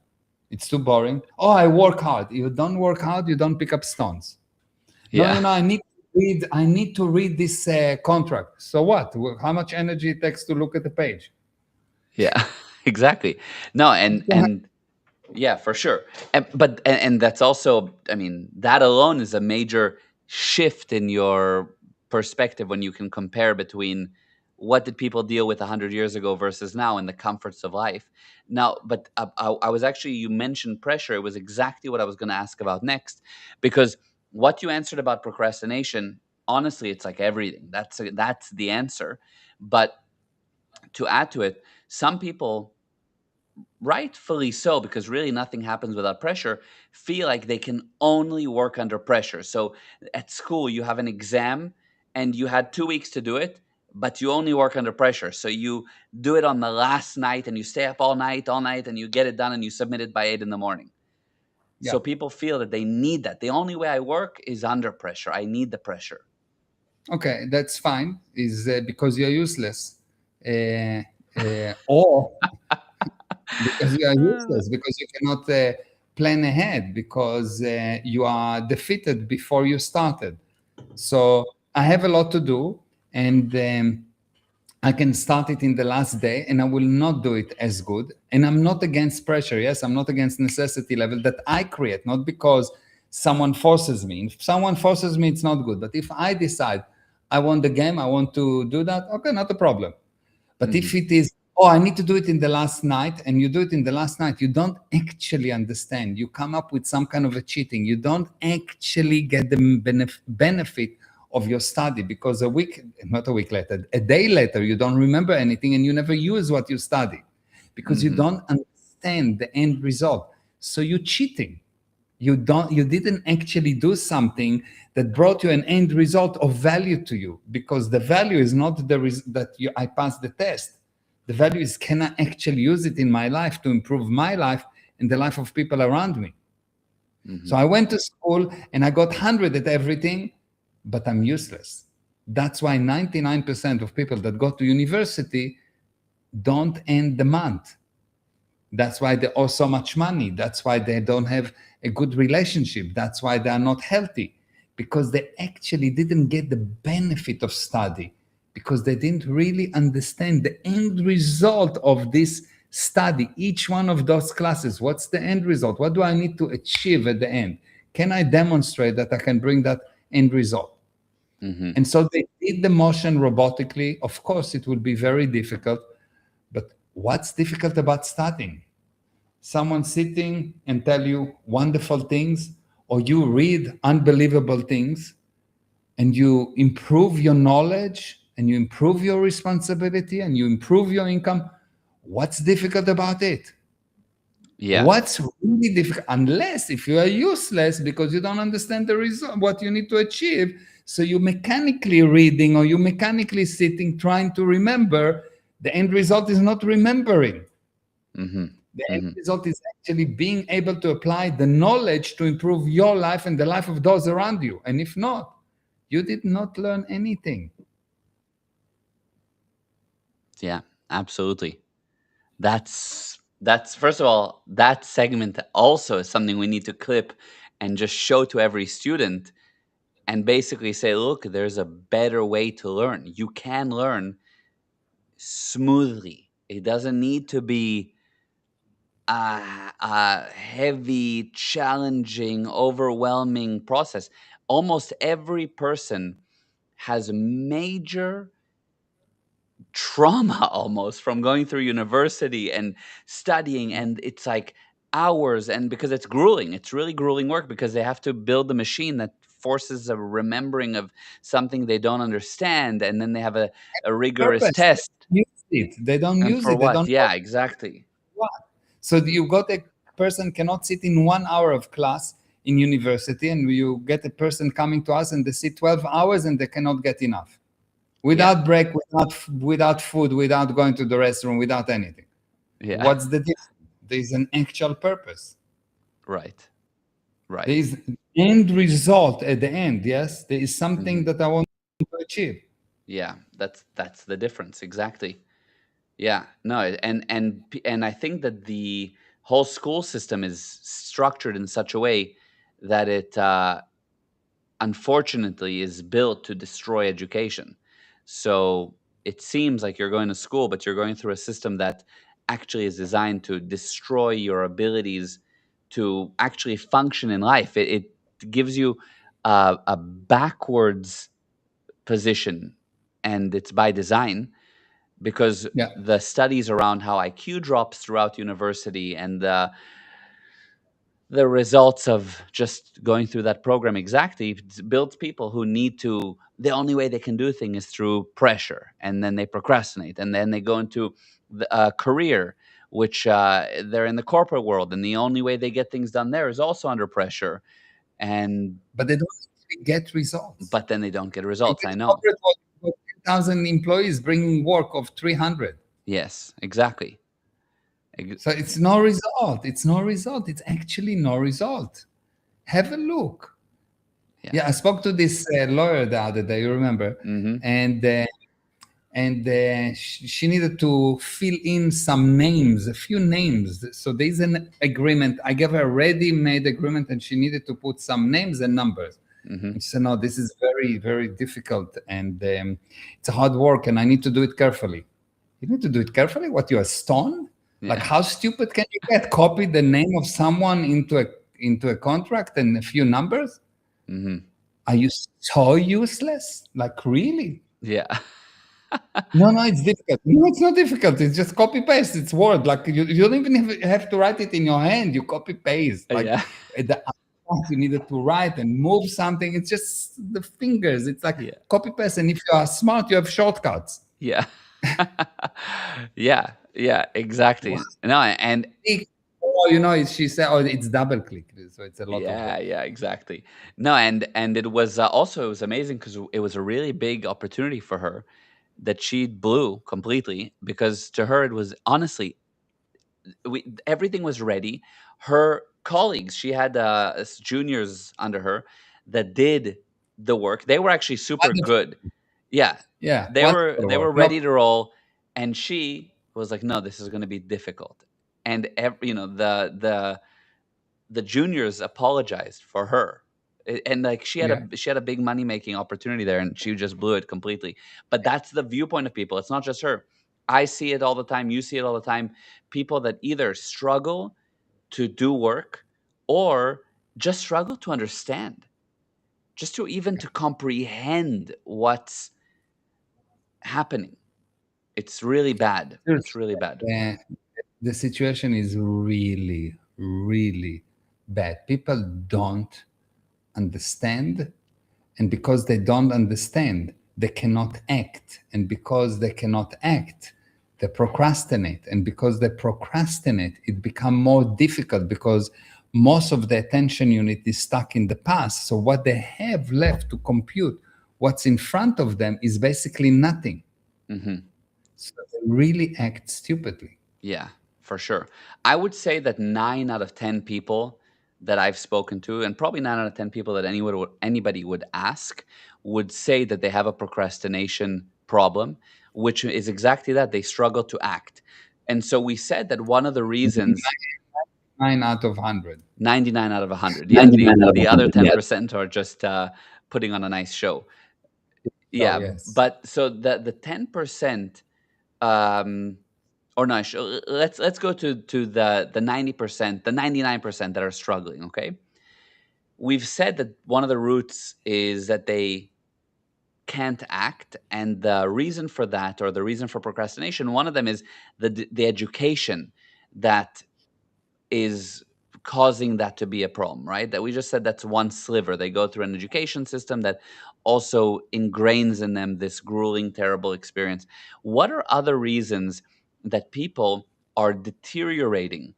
It's too boring. Oh, I work hard. You don't work hard. You don't pick up stones. No, Yeah. no, no. I need to read this contract. So what? How much energy it takes to look at the page? Yeah. Exactly. No, and yeah, for sure. And that's also, I mean, that alone is a major shift in your perspective when you can compare between what did people deal with 100 years ago versus now in the comforts of life. Now, but I was actually, you mentioned pressure. It was exactly what I was going to ask about next, because what you answered about procrastination, honestly, it's like everything. That's the answer. But to add to it, some people, rightfully so, because really nothing happens without pressure, feel like they can only work under pressure. So at school you have an exam and you had 2 weeks to do it, but you only work under pressure. So you do it on the last night and you stay up all night and you get it done and you submit it by 8 in the morning. Yeah. So people feel that they need that. The only way I work is under pressure. I need the pressure. Okay, that's fine. Is because you're useless, or because you are Ah. useless, because you cannot plan ahead, because you are defeated before you started. So I have a lot to do, and I can start it in the last day, and I will not do it as good. And I'm not against pressure. Yes, I'm not against necessity level that I create, not because someone forces me. If someone forces me, it's not good. But if I decide I want the game, I want to do that, okay, not a problem. But if Mhm. it is, oh, I need to do it in the last night, and you do it in the last night, you don't actually understand. You come up with some kind of a cheating. You don't actually get the benefit of your study, because not a week later, a day later, you don't remember anything and you never use what you studied because you Mhm. don't understand the end result. So you're cheating. You didn't actually do something that brought you an end result of value to you, because the value is not I passed the test. The value is, can I actually use it in my life to improve my life and the life of people around me? So Mhm. I went to school and I got 100 at everything, but I'm useless. That's why 99% of people that go to university don't end the month. That's why they owe so much money. That's why they don't have a good relationship. That's why they are not healthy, because they actually didn't get the benefit of study, because they didn't really understand the end result of this study. Each one of those classes, what's the end result? What do I need to achieve at the end? Can I demonstrate that I can bring that end result? Mhm. And so they did the motion robotically. Of course, it will be very difficult, but what's difficult about studying? Someone sitting and tell you wonderful things, or you read unbelievable things, and you improve your knowledge and you improve your responsibility and you improve your income. What's difficult about it? Yeah. What's really difficult, unless if you are useless because you don't understand the result, what you need to achieve. So you mechanically reading or you mechanically sitting trying to remember. The end result is not remembering. Mm-hmm. The end Mm-hmm. result is actually being able to apply the knowledge to improve your life and the life of those around you. And if not, you did not learn anything. Yeah. Absolutely. That's first of all, that segment also is something we need to clip and just show to every student and basically say, look, there's a better way to learn. You can learn smoothly. It doesn't need to be a heavy, challenging, overwhelming process. Almost every person has major trauma almost from going through university and studying, and it's like hours, and because it's grueling, it's really grueling work because they have to build the machine that forces a remembering of something they don't understand, and then they have a rigorous Purpose. test. They don't And use for it. They what? don't know Yeah, exactly. what. So you got a person cannot sit in 1 hour of class in university, and you get a person coming to us and they sit 12 hours and they cannot get enough. Yeah. Without break, without food, without going to the restroom, without anything. Yeah. What's the difference? There is an actual purpose. Right. There Right. is end result at the end. Yes, there is Hmm. something that I want to achieve. Yeah, that's the difference, exactly. Yeah, no, and I think that the whole school system is structured in such a way that it unfortunately is built to destroy education. So it seems like you're going to school, but you're going through a system that actually is designed to destroy your abilities to actually function in life. It gives you a backwards position, and it's by design because Yeah. the studies around how IQ drops throughout university and the results of just going through that program exactly builds people who need to, the only way they can do things is through pressure, and then they procrastinate, and then they go into a career which they're in the corporate world, and the only way they get things done there is also under pressure, and But they don't actually get results. but then they don't get You results. get I a know. corporate world with 10,000 employees bringing work of 300. Yes, exactly. Ex- So it's no result. It's no result. It's actually no result. Have a look. yeah. Yeah, I spoke to this lawyer the other day. You remember? Mm-hmm. And she needed to fill in some names, a few names. So there's an agreement. I gave her a ready-made agreement, and she needed to put some names and numbers. Mm-hmm. And she said, "No, this is very, very difficult, and it's a hard work, and I need to do it carefully." You need to do it carefully. What, you are stoned? Like, Yeah. how stupid can you get? Copy the name of someone into a contract and a few numbers? Mm-hmm. Are you so useless? Like, really? Yeah. No, no, it's difficult. No, it's not difficult. It's just copy paste. It's Word. Like, you don't even have to write it in your hand. You copy paste. Like Yeah. at the you needed to write and move something. It's just the fingers. It's like Yeah. copy paste. And if you are smart, you have shortcuts. Yeah. Yeah. Yeah. Exactly. No, and Click. Oh, she said, oh, it's double click. So it's a lot of yeah, work. yeah, exactly. No, and it was also, it was amazing because it was a really big opportunity for her that she blew completely, because to her it was honestly, everything was ready. Her colleagues, she had juniors under her that did the work. They were actually super Wonderful. good. Yeah, Yeah, they were wonderful they were work. No, ready to roll, and she was like, "No, this is going to be difficult." And the juniors apologized for her. And like yeah. she had a big money making opportunity there, and she just blew it completely. But that's the viewpoint of people. It's not just her. I see it all the time. You see it all the time. People that either struggle to do work or just struggle to understand, just to even to comprehend what's happening. It's really bad. It's Seriously, really bad. the situation is really, really bad. People don't understand, and because they don't understand, they cannot act, and because they cannot act, they procrastinate, and because they procrastinate, it become more difficult because most of the attention unit is stuck in the past. So what they have left to compute what's in front of them is basically nothing. So they really act stupidly. Yeah, for sure. I would say that 9 out of 10 people that I've spoken to, and probably 9 out of 10 people that anybody would ask, would say that they have a procrastination problem, which is exactly that. They struggle to act. And so we said that one of the reasons 9 out of 100. 99 out of 100. Yeah, 99 out of the other 100. Yeah. 10% are just putting on a nice show. Oh, Yeah, yes. but so the 10%, or no, let's go to the 90%, the 99% that are struggling. Okay, we've said that one of the roots is that they can't act, and the reason for that, or the reason for procrastination, one of them is the education that is causing that to be a problem, right? That we just said that's one sliver. They go through an education system that also ingrains in them this grueling, terrible experience. What are other reasons that people are deteriorating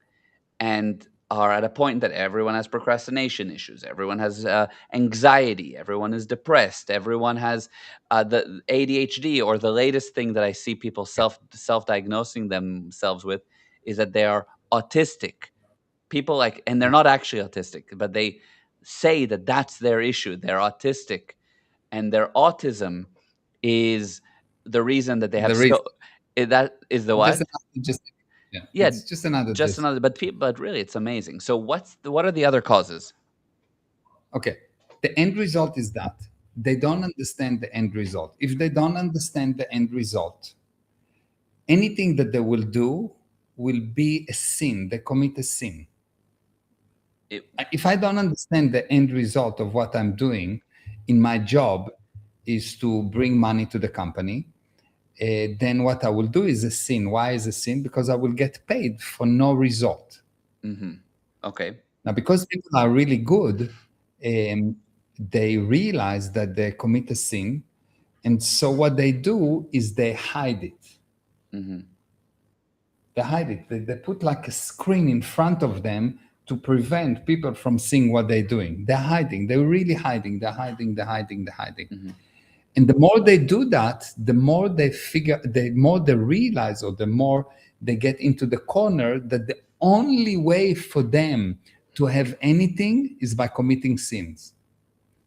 and are at a point that everyone has procrastination issues, everyone has anxiety, everyone is depressed, everyone has the ADHD, or the latest thing that I see people self-diagnosing themselves with is that they are autistic. People like, and they're not actually autistic, but they say that that's their issue. They're autistic, and their autism is the reason that they have The reason. that is the Just what? another, just yeah, Yeah, it's just another just dis. another. But really, it's amazing. So what are the other causes? Okay. The end result is that they don't understand the end result. If they don't understand the end result, anything that they will do will be a sin. They commit a sin. It, If I don't understand the end result of what I'm doing in my job is to bring money to the company, then what I will do is a sin. Why is a sin? Because I will get paid for no result. okay. Now, because people are really good, they realize that they commit a sin. And so what they do is they hide it. They hide it. They put like a screen in front of them to prevent people from seeing what they're doing. They're hiding. They're really hiding. They're hiding. They're hiding. They're hiding. And the more they do that, the more the more they realize, or the more they get into the corner that the only way for them to have anything is by committing sins.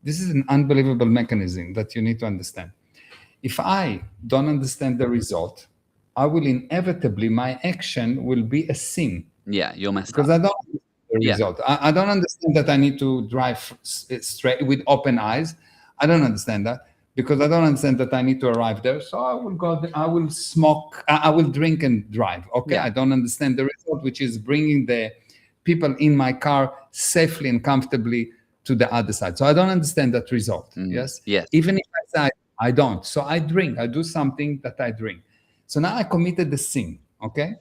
This is an unbelievable mechanism that you need to understand. If I don't understand the result, I will inevitably, my action will be a sin. Yeah, you'll mess because up. I don't understand the Yeah. result. I don't understand that I need to drive straight with open eyes. I don't understand that because I don't understand that I need to arrive there. So I will go. I will smoke. I will drink and drive. Okay. Yeah. I don't understand the result, which is bringing the people in my car safely and comfortably to the other side. So I don't understand that result. Yes. Yes. Even if I say I don't. So I drink. I do something that I drink. So now I committed the sin. Okay.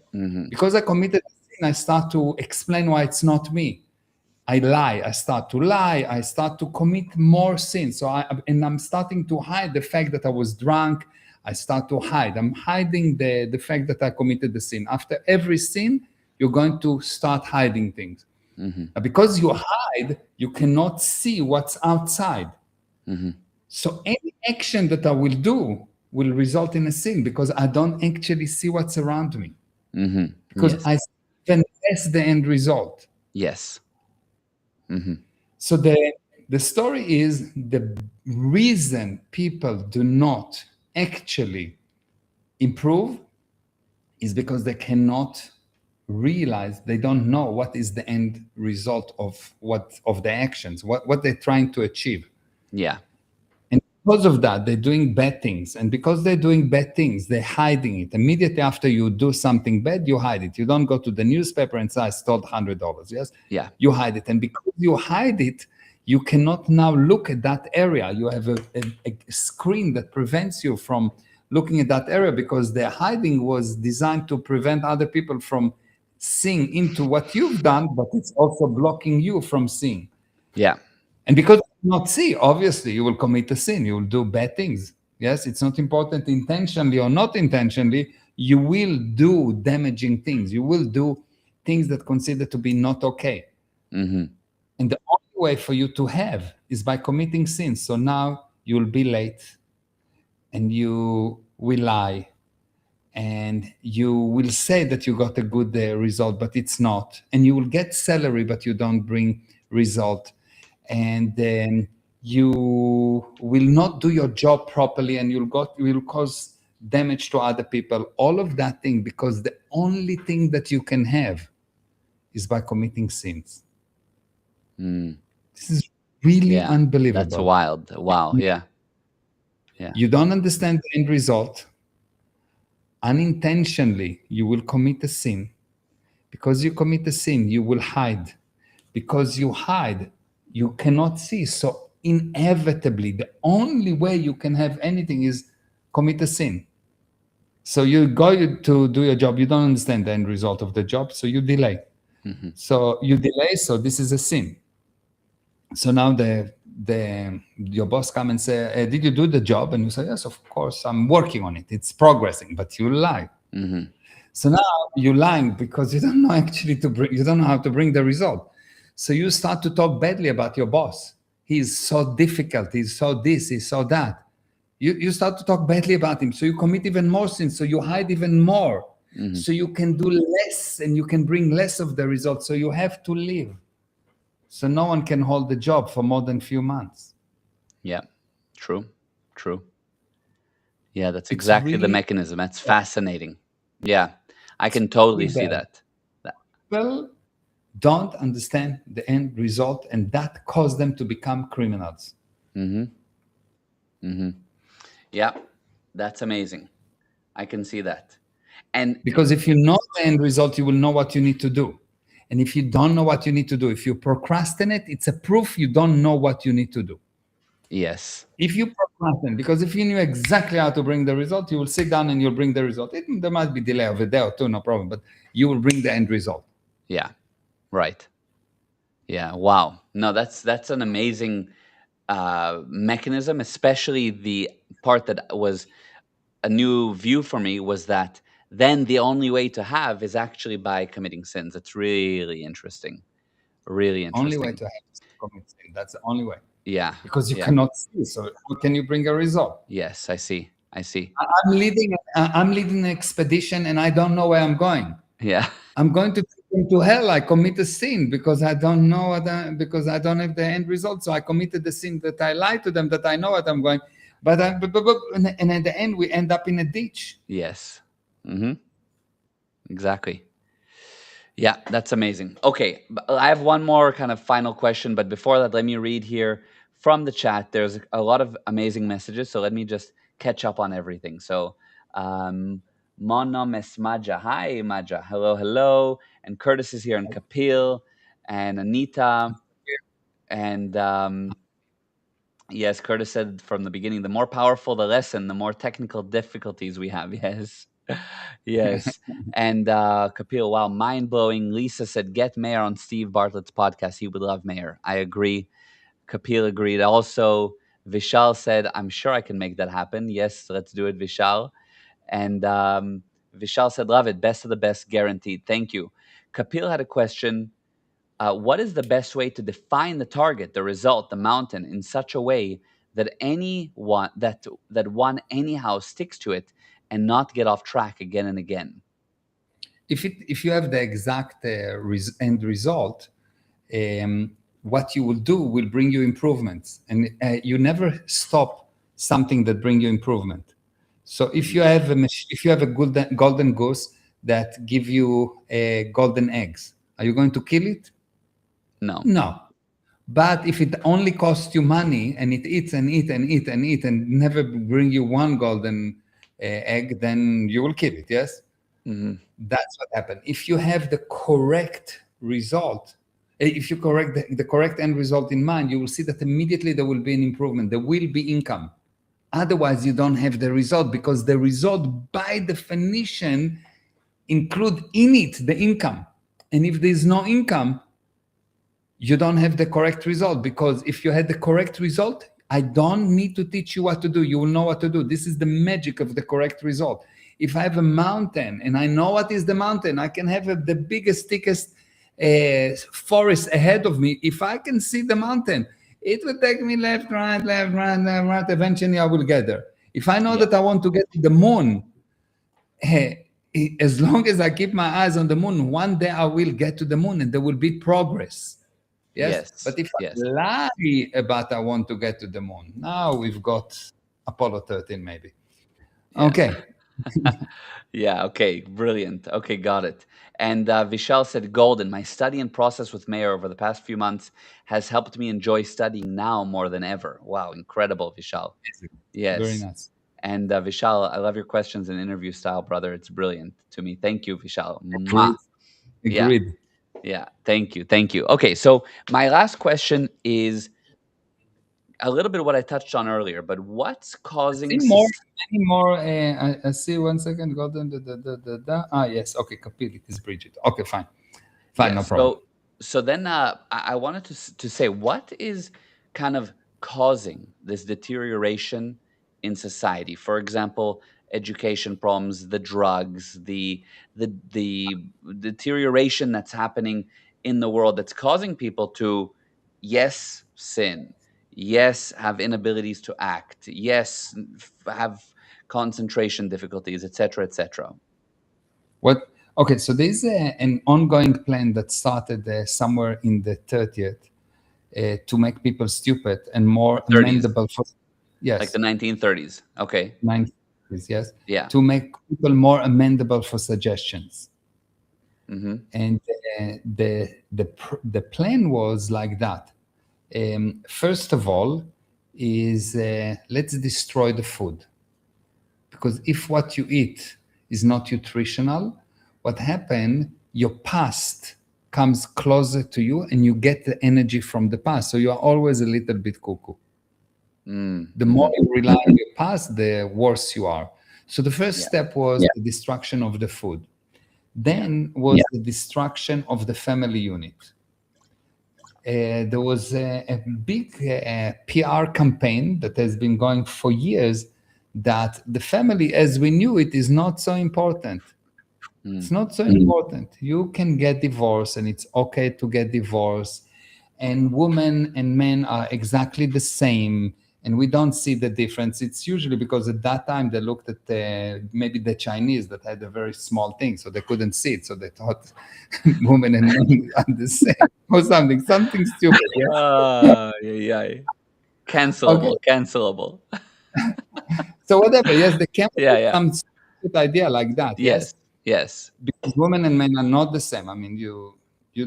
Because I committed the sin, I start to explain why it's not me. I lie. I start to lie. I start to commit more sins. So I'm starting to hide the fact that I was drunk. I start to hide. I'm hiding the fact that I committed the sin. After every sin, you're going to start hiding things. Because you hide, you cannot see what's outside. So any action that I will do will result in a sin because I don't actually see what's around me. Because Yes. I even guess the end result. Yes. So the story is the reason people do not actually improve is because they cannot realize, they don't know what is the end result of the actions, what they're trying to achieve. Yeah. And because of that, they're doing bad things. And because they're doing bad things, they're hiding it. Immediately after you do something bad, you hide it. You don't go to the newspaper and say, I stole $100. Yes? Yeah. You hide it. And because you hide it, you cannot now look at that area. You have a screen that prevents you from looking at that area because the hiding was designed to prevent other people from seeing into what you've done, but it's also blocking you from seeing. Yeah. And because you not see, obviously, you will commit a sin. You will do bad things. Yes, it's not important intentionally or not intentionally. you will do damaging things. You will do things that consider to be not okay. Mm-hmm. And the only way for you to have is by committing sins. So now you'll be late and you will lie and you will say that you got a good result, but it's not. And you will get salary, but you don't bring result. And then you will not do your job properly, and you will cause damage to other people. All of that thing, because the only thing that you can have is by committing sins. Mm. This is really Yeah, that's unbelievable. wild. Wow. Yeah. Yeah. You don't understand the end result. Unintentionally, you will commit a sin. Because you commit a sin, you will hide. Because you hide, you cannot see. So inevitably, the only way you can have anything is commit a sin. So you go to do your job, you don't understand the end result of the job, so you delay. Mm-hmm. So you delay, so this is a sin. So now your boss come and say, did you do the job? And you say, yes, of course, I'm working on it. It's progressing, but you lie. Mm-hmm. So now you're lying because you don't know actually you don't know how to bring the result. So you start to talk badly about your boss. He's so difficult. He's so this, he's so that. You start to talk badly about him. So you commit even more sins. So you hide even more. Mm-hmm. So you can do less and you can bring less of the result. So you have to leave. So no one can hold the job for more than few months. Yeah. True. True. Yeah, that's It's exactly the really mechanism. That's fascinating. Yeah, I can totally see bad. that. That- People don't understand the end result, and that caused them to become criminals. Mm-hmm. Mm-hmm. Yeah, that's amazing. I can see that. And Because if you know the end result, you will know what you need to do. And if you don't know what you need to do, if you procrastinate, it's a proof you don't know what you need to do. yes, If you procrastinate, because if you knew exactly how to bring the result, you will sit down and you'll bring the result. There might be delay of a day or two, no problem, but you will bring the end result. yeah, right. Yeah, wow. No, that's an amazing mechanism, especially the part that was a new view for me was that then the only way to have is actually by committing sins. It's really interesting. Really Only way interesting. to have is to commit sin. That's the only way. Yeah. Because you Yeah. cannot see. So how can you bring a result? Yes, I see. I see. I'm leading an expedition and I don't know where I'm going. Yeah. I'm going to take them to hell. I commit a sin because I don't know because I don't have the end result. So I committed the sin that I lied to them that I know what I'm going. And at the end we end up in a ditch. Yes. Mm-hmm. Exactly. Yeah, that's amazing. Okay, I have one more kind of final question, but before that, let me read here from the chat. There's a lot of amazing messages, so let me just catch up on everything. So, um, Monomes Maja, hi Maja, hello, hello, and Curtis is here, and Kapil, and Anita, and yes, Curtis said from the beginning, the more powerful the lesson, the more technical difficulties we have. Yes. Yes. And Kapil, wow, mind blowing. Lisa said, get Mayor on Steve Bartlett's podcast. He would love Mayor. I agree. Kapil agreed. Also, Vishal said, I'm sure I can make that happen. Yes, let's do it, Vishal. And Vishal said, love it. Best of the best, guaranteed. Thank you. Kapil had a question. What is the best way to define the target, the result, the mountain in such a way that anyone that one anyhow sticks to it and not get off track again and again? If you have the exact end result, what you will do will bring you improvements, and you never stop something that bring you improvement. So if you have a golden goose that give you golden eggs, are you going to kill it? No. No. But if it only costs you money and it eats and eat and eat and eat and never bring you one golden egg, then you will kill it. Yes. Hmm. That's what happened. If you have the correct result, if you correct the correct end result in mind, you will see that immediately there will be an improvement. There will be income. Otherwise, you don't have the result, because the result, by definition, include in it the income. And if there's no income, you don't have the correct result, because if you had the correct result, I don't need to teach you what to do. You will know what to do. This is the magic of the correct result. If I have a mountain and I know what is the mountain, I can have the biggest, thickest forest ahead of me. If I can see the mountain, it will take me left, right, left, right, left, right. Eventually, I will get there. If I know Yeah. that I want to get to the moon, eh, as long as I keep my eyes on the moon, one day I will get to the moon and there will be progress. Yes. Yes. But if I Yes. lie about I want to get to the moon, now we've got Apollo 13, maybe. Yeah. Okay. Yeah. Okay. Brilliant. Okay. Got it. And Vishal said, Golden, my study and process with Mayor over the past few months has helped me enjoy studying now more than ever. Wow. Incredible, Vishal. Very Yes. nice. And Vishal, I love your questions and interview style, brother. It's brilliant to me. Thank you, Vishal. Mwah. Agreed. Yeah. Agreed. Yeah. Thank you. Thank you. Okay. So my last question is a little bit of what I touched on earlier, but what's See causing more, any more. I see 1 second. Golden. Ah, yes. Okay. Kapil, it is Bridget. Okay, fine. Fine, no Yes. problem. So then I wanted to say what is kind of causing this deterioration in society? For example, education problems, the drugs, the deterioration that's happening in the world that's causing people to, yes, sin, yes, have inabilities to act, yes, have concentration difficulties, etc., etc. What? Okay, so there's an ongoing plan that started somewhere in the 30th to make people stupid and more 30s, amendable for, like the yes, 1930s. Okay. 90s, yes, Yeah. to make people more amendable for suggestions. Mm-hmm. And the plan was like that. First of all, is let's destroy the food, because if what you eat is not nutritional, what happened? Your past comes closer to you, and you get the energy from the past. So you are always a little bit cuckoo. The more Mm-hmm. you rely on your past, the worse you are. So the first Yeah. step was the destruction of the food. Yeah. Then was the destruction of the family unit. There was a big PR campaign that has been going for years, that the family as we knew it is not so important. It's not so important. You can get divorced and it's okay to get divorced. And women and men are exactly the same. And we don't see the difference. It's usually because at that time they looked at maybe the Chinese that had a very small thing, so they couldn't see it. So they thought women and men are the same or something stupid. Yeah. Yeah. Okay. Cancelable. Cancelable. So whatever. Yes, they came up Yeah. with Yeah. some stupid idea like that. Yes, Yes. Yes. because women and men are not the same. I mean, you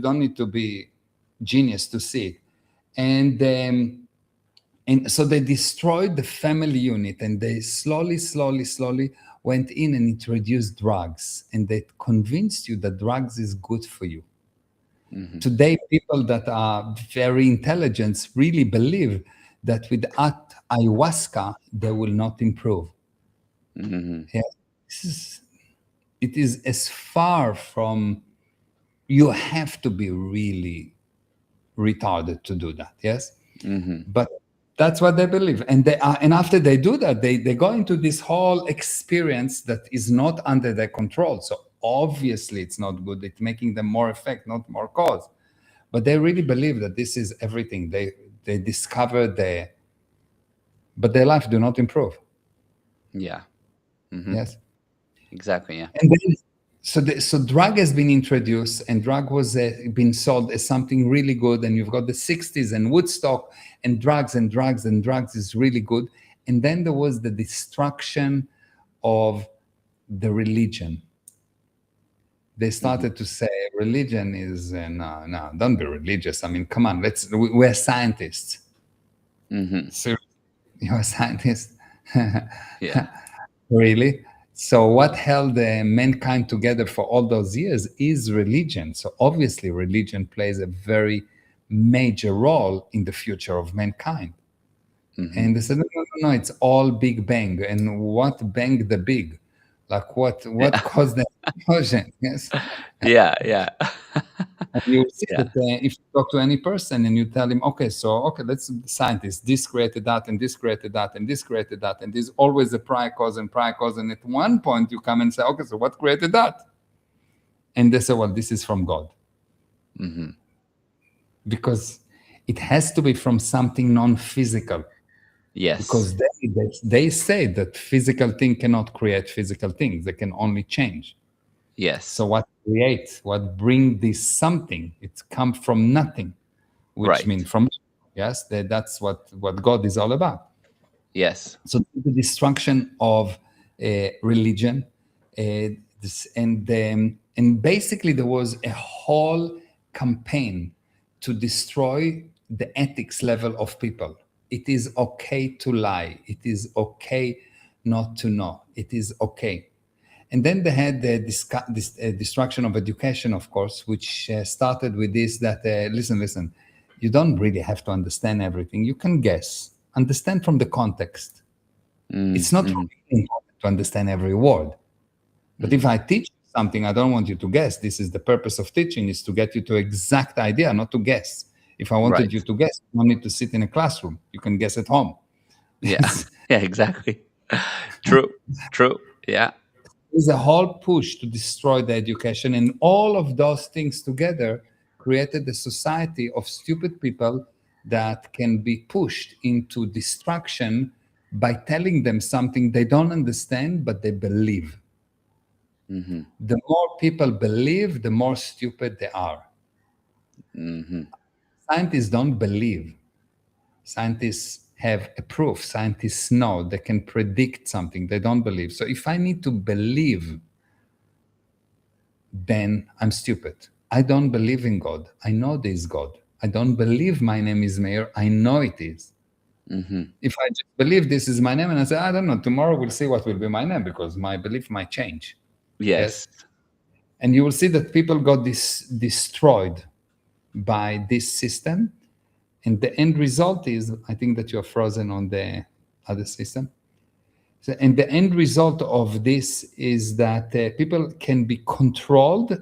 don't need to be genius to see it. And so they destroyed the family unit, and they slowly went in and introduced drugs, and they convinced you that drugs is good for you. Mm-hmm. Today, people that are very intelligent really believe that without ayahuasca, they will not improve. Mm-hmm. Yeah. It is as far from, you have to be really retarded to do that. Yes. Mm-hmm. But that's what they believe, and they are, and after they do that, they go into this whole experience that is not under their control. So obviously it's not good. It's making them more effect, not more cause. But they really believe that this is everything. They discover but their life do not improve. Yeah. Mm-hmm. Yes. Exactly. Yeah. And then, so drug has been introduced, and drug was been sold as something really good. And you've got the 60s and Woodstock, and drugs is really good. And then there was the destruction of the religion. They started to say religion is no, don't be religious. I mean, come on, we're scientists. Mm-hmm. So you're a scientist. Yeah. Really? So what held mankind together for all those years is religion. So obviously religion plays a very major role in the future of mankind. Mm-hmm. And they said, no, it's all Big Bang. And what banged the big? Like what Yeah. caused the explosion? Yes. Yeah. Yeah. And you see Yeah. that if you talk to any person and you tell him, okay, so okay, let's the scientist, this created that, and this created that, and this created that, and there's always a prior cause and prior cause. And at one point you come and say, okay, so what created that? And they say, well, this is from God. Hmm. Because it has to be from something non-physical. Yes. Because they say that physical thing cannot create physical things. They can only change. Yes. So what creates, what bring this something? It comes from nothing, which Right. means from, yes, that's what God is all about. Yes. So the destruction of religion, and basically there was a whole campaign to destroy the ethics level of people. It is okay to lie. It is okay not to know. It is okay. And then they had this destruction of education, of course, which started with this that, listen, you don't really have to understand everything. You can guess, understand from the context. It's not Mm-hmm. really important to understand every word. But if Hmm. I teach you something, I don't want you to guess. This is the purpose of teaching, is to get you to exact idea, not to guess. If I wanted Right. you to guess, you don't need to sit in a classroom. You can guess at home. Yeah. Yeah, exactly. True. True. Yeah. There's a whole push to destroy the education, and all of those things together created a society of stupid people that can be pushed into destruction by telling them something they don't understand but they believe. Hmm. The more people believe, the more stupid they are. Hmm. Scientists don't believe. Scientists have a proof. Scientists know they can predict something. They don't believe. So if I need to believe, then I'm stupid. I don't believe in God. I know there is God. I don't believe my name is Meir. I know it is. Hmm. If I just believe this is my name and I say, I don't know, tomorrow we'll see what will be my name because my belief might change. Yes. Yes. And you will see that people got destroyed by this system. And the end result is, I think that you're frozen on the other system. So, and the end result of this is that people can be controlled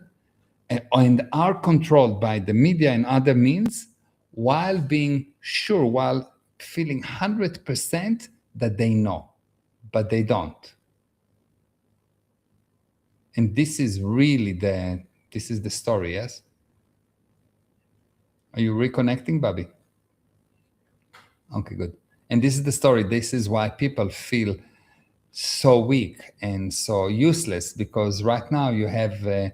and are controlled by the media and other means while being sure, while feeling 100% that they know, but they don't. And this is really this is the story, yes? Are you reconnecting, Bobby? Okay, good. And this is the story. This is why people feel so weak and so useless, because right now you have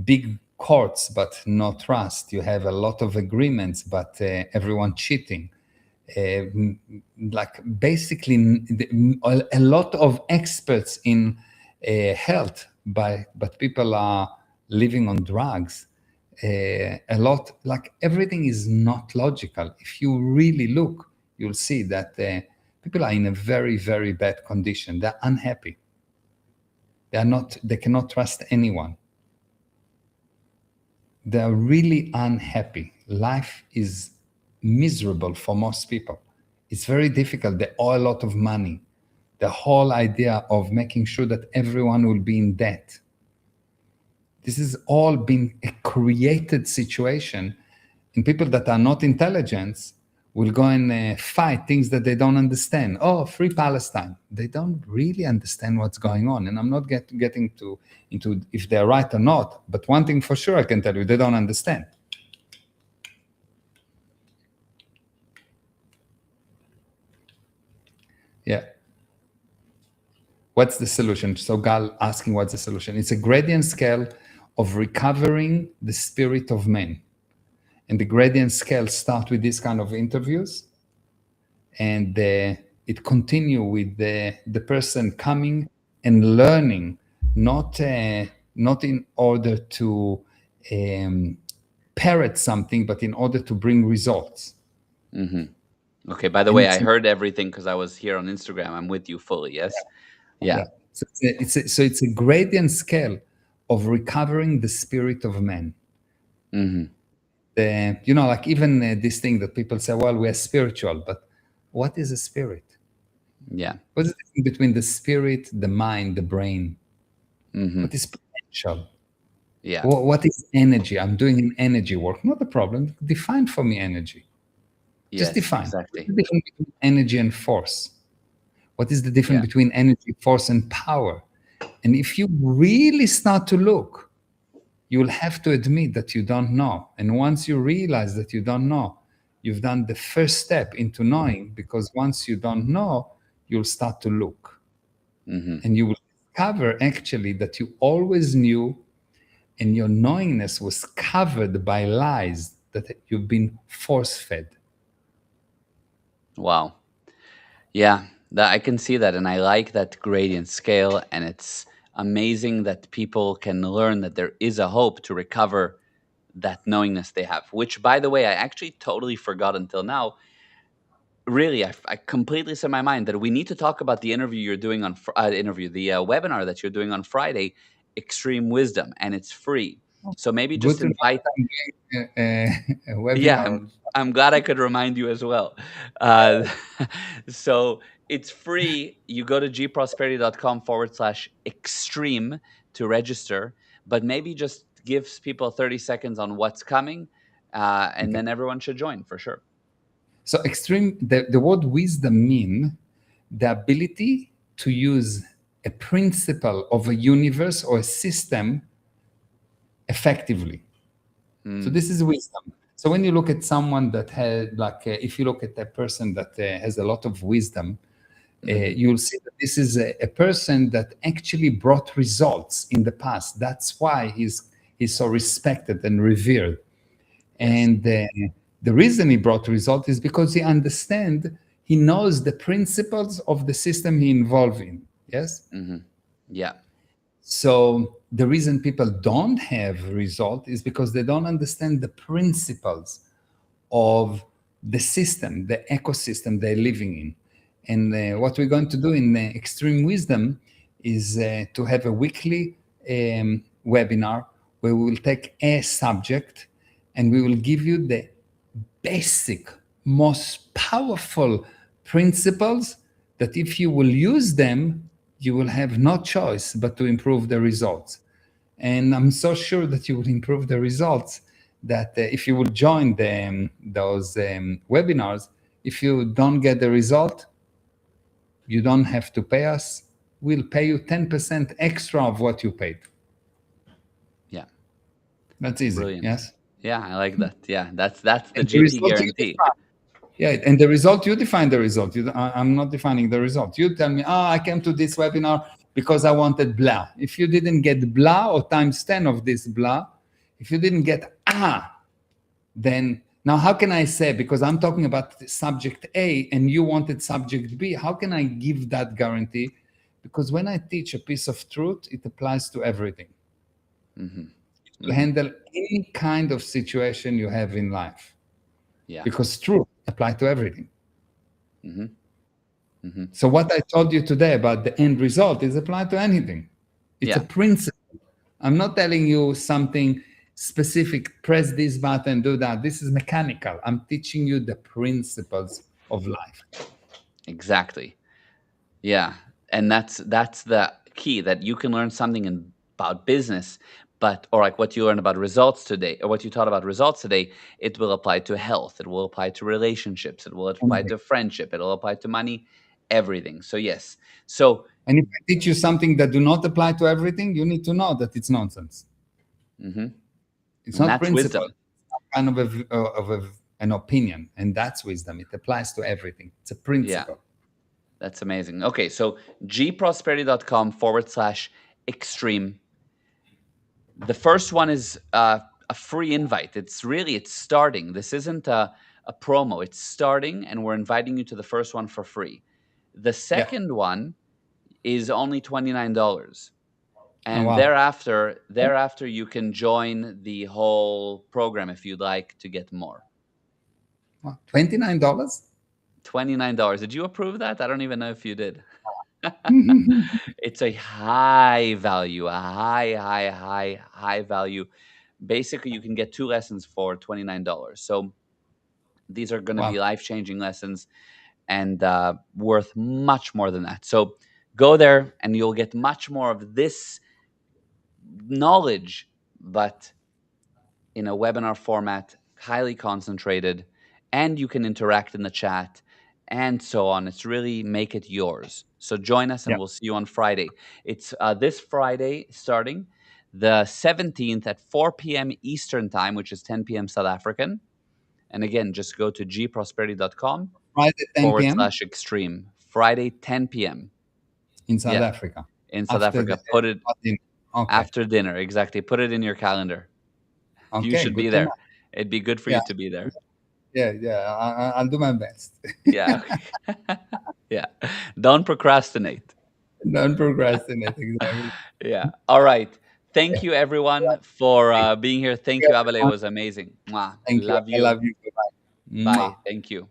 big courts but no trust. You have a lot of agreements but everyone cheating. Like basically a lot of experts in health, but people are living on drugs. A lot, like everything is not logical. If you really look, you'll see that people are in a very, very bad condition. They're unhappy. They are not. They cannot trust anyone. They are really unhappy. Life is miserable for most people. It's very difficult. They owe a lot of money. The whole idea of making sure that everyone will be in debt. This has all been a created situation, and people that are not intelligent will go and fight things that they don't understand. Oh, free Palestine. They don't really understand what's going on, and I'm not getting into if they're right or not. But one thing for sure, I can tell you, they don't understand. Yeah. What's the solution? So Gal asking what's the solution? It's a gradient scale of recovering the spirit of man. And the gradient scale start with this kind of interviews, and it continue with the person coming and learning, not in order to um, parrot something, but in order to bring results. Hmm. Okay. By the And way, it's I heard everything because I was here on Instagram. I'm with you fully. Yes. Yeah. yeah, so it's a gradient scale of recovering the spirit of man. Hmm. Like even this thing that people say, well, we're spiritual, but what is a spirit? Yeah. What's the difference between the spirit, the mind, the brain? Hmm. What is potential? Yeah. What is energy? I'm doing an energy work. Not a problem. Define for me energy. Just Yes, define. What's exactly. the difference between energy and force? What is the difference Yeah. between energy, force, and power? And if you really start to look, you will have to admit that you don't know. And once you realize that you don't know, you've done the first step into knowing, because once you don't know, you'll start to look. Hmm. And you will discover actually that you always knew, and your knowingness was covered by lies that you've been force fed. Wow. Yeah, that I can see that, and I like that gradient scale. And it's amazing that people can learn that there is a hope to recover that knowingness they have. Which, by the way, I actually totally forgot until now. Really, I completely set my mind that we need to talk about the interview you're doing on the webinar that you're doing on Friday, Extreme Wisdom, and it's free. So maybe Good just to know invite. that I'm doing a Yeah, webinar. I'm glad I could remind you as well. Uh, so it's free. You go to gprosperity.com/extreme to register, but maybe just gives people 30 seconds on what's coming, and Okay. then everyone should join for sure. So extreme, the word wisdom mean the ability to use a principle of a universe or a system effectively. So Mm, this is wisdom. So when you look at someone that had, like, if you look at a person that has a lot of wisdom, hmm. you'll see that this is a person that actually brought results in the past. That's why he's so respected and revered. Yes. And the reason he brought result is because he knows the principles of the system he involved in. Yes. Hmm. Yeah. So the reason people don't have result is because they don't understand the principles of the system, the ecosystem they're living in. And what we're going to do in Extreme Wisdom is to have a weekly webinar where we will take a subject and we will give you the basic, most powerful principles that if you will use them, you will have no choice but to improve the results. And I'm so sure that you will improve the results that if you will join those webinars, if you don't get the result, you don't have to pay us. We'll pay you 10% extra of what you paid. Yeah. That's easy. Brilliant. Yes. Yeah, I like that. Yeah, that's the And the GP result you guarantee. define. Yeah, and the result you define the result. I'm not defining the result. You tell me, I came to this webinar because I wanted blah. If you didn't get blah or times 10 of this blah, if you didn't get then now how can I say, because I'm talking about subject A and you wanted subject B, how can I give that guarantee? Because when I teach a piece of truth, it applies to everything. Hmm. To Hmm. handle any kind of situation you have in life, Yeah. because truth applies to everything. Hmm. Hmm. So what I told you today about the end result is applied to anything. It's a Yeah. principle. I'm not telling you something specific, press this button, do that. This is mechanical. I'm teaching you the principles of life. Exactly. Yeah, and that's the key, that you can learn something about business, but or like what you learned about results today, or what you taught about results today, it will apply to health, it will apply to relationships, it will apply Anything. to friendship, it'll apply to money, everything. So yes. So And if I teach you something that do not apply to everything, you need to know that it's nonsense. mhm, It's and not that's principle. wisdom. It's kind of an opinion, and that's wisdom. It applies to everything. It's a Yeah, principle. that's amazing. Okay, so gprosperity.com/extreme. The first one is a free invite. It's starting. This isn't a promo. It's starting, and we're inviting you to the first one for free. The Yeah. second one is only $29, Oh, and wow. thereafter you can join the whole program if you'd like to get more. Wow. $29? $29. Did you approve that? I don't even know if you did. It's a high value, a high value. Basically, you can get 2 lessons for $29. So these are gonna be Wow. life-changing lessons, and, worth much more than that. So go there, and you'll get much more of this knowledge, but in a webinar format, highly concentrated, and you can interact in the chat and so on. It's really make it yours. So join us and Yeah. we'll see you on Friday. It's this Friday starting the 17th at 4 p.m. Eastern Time, which is 10 p.m. South African. And again, just go to gprosperity.com Friday 10 forward p.m. slash extreme. Friday, 10 p.m. in South Yeah, Africa in South after the Africa. Put it dinner. Okay. after dinner. Exactly. Put it in your calendar. You Okay. should be Good to know. there. It'd be good for Yeah. you to be there. Yeah. Yeah. I'll do my best. Yeah. Yeah. Don't procrastinate. Don't procrastinate. Exactly. Yeah. All right. Thank you, everyone, for being here. Thank Yeah, you, Abele. It everyone. was amazing. Mwah. Thank you. Love I you. love you. Goodbye. Bye. Mwah. Thank you.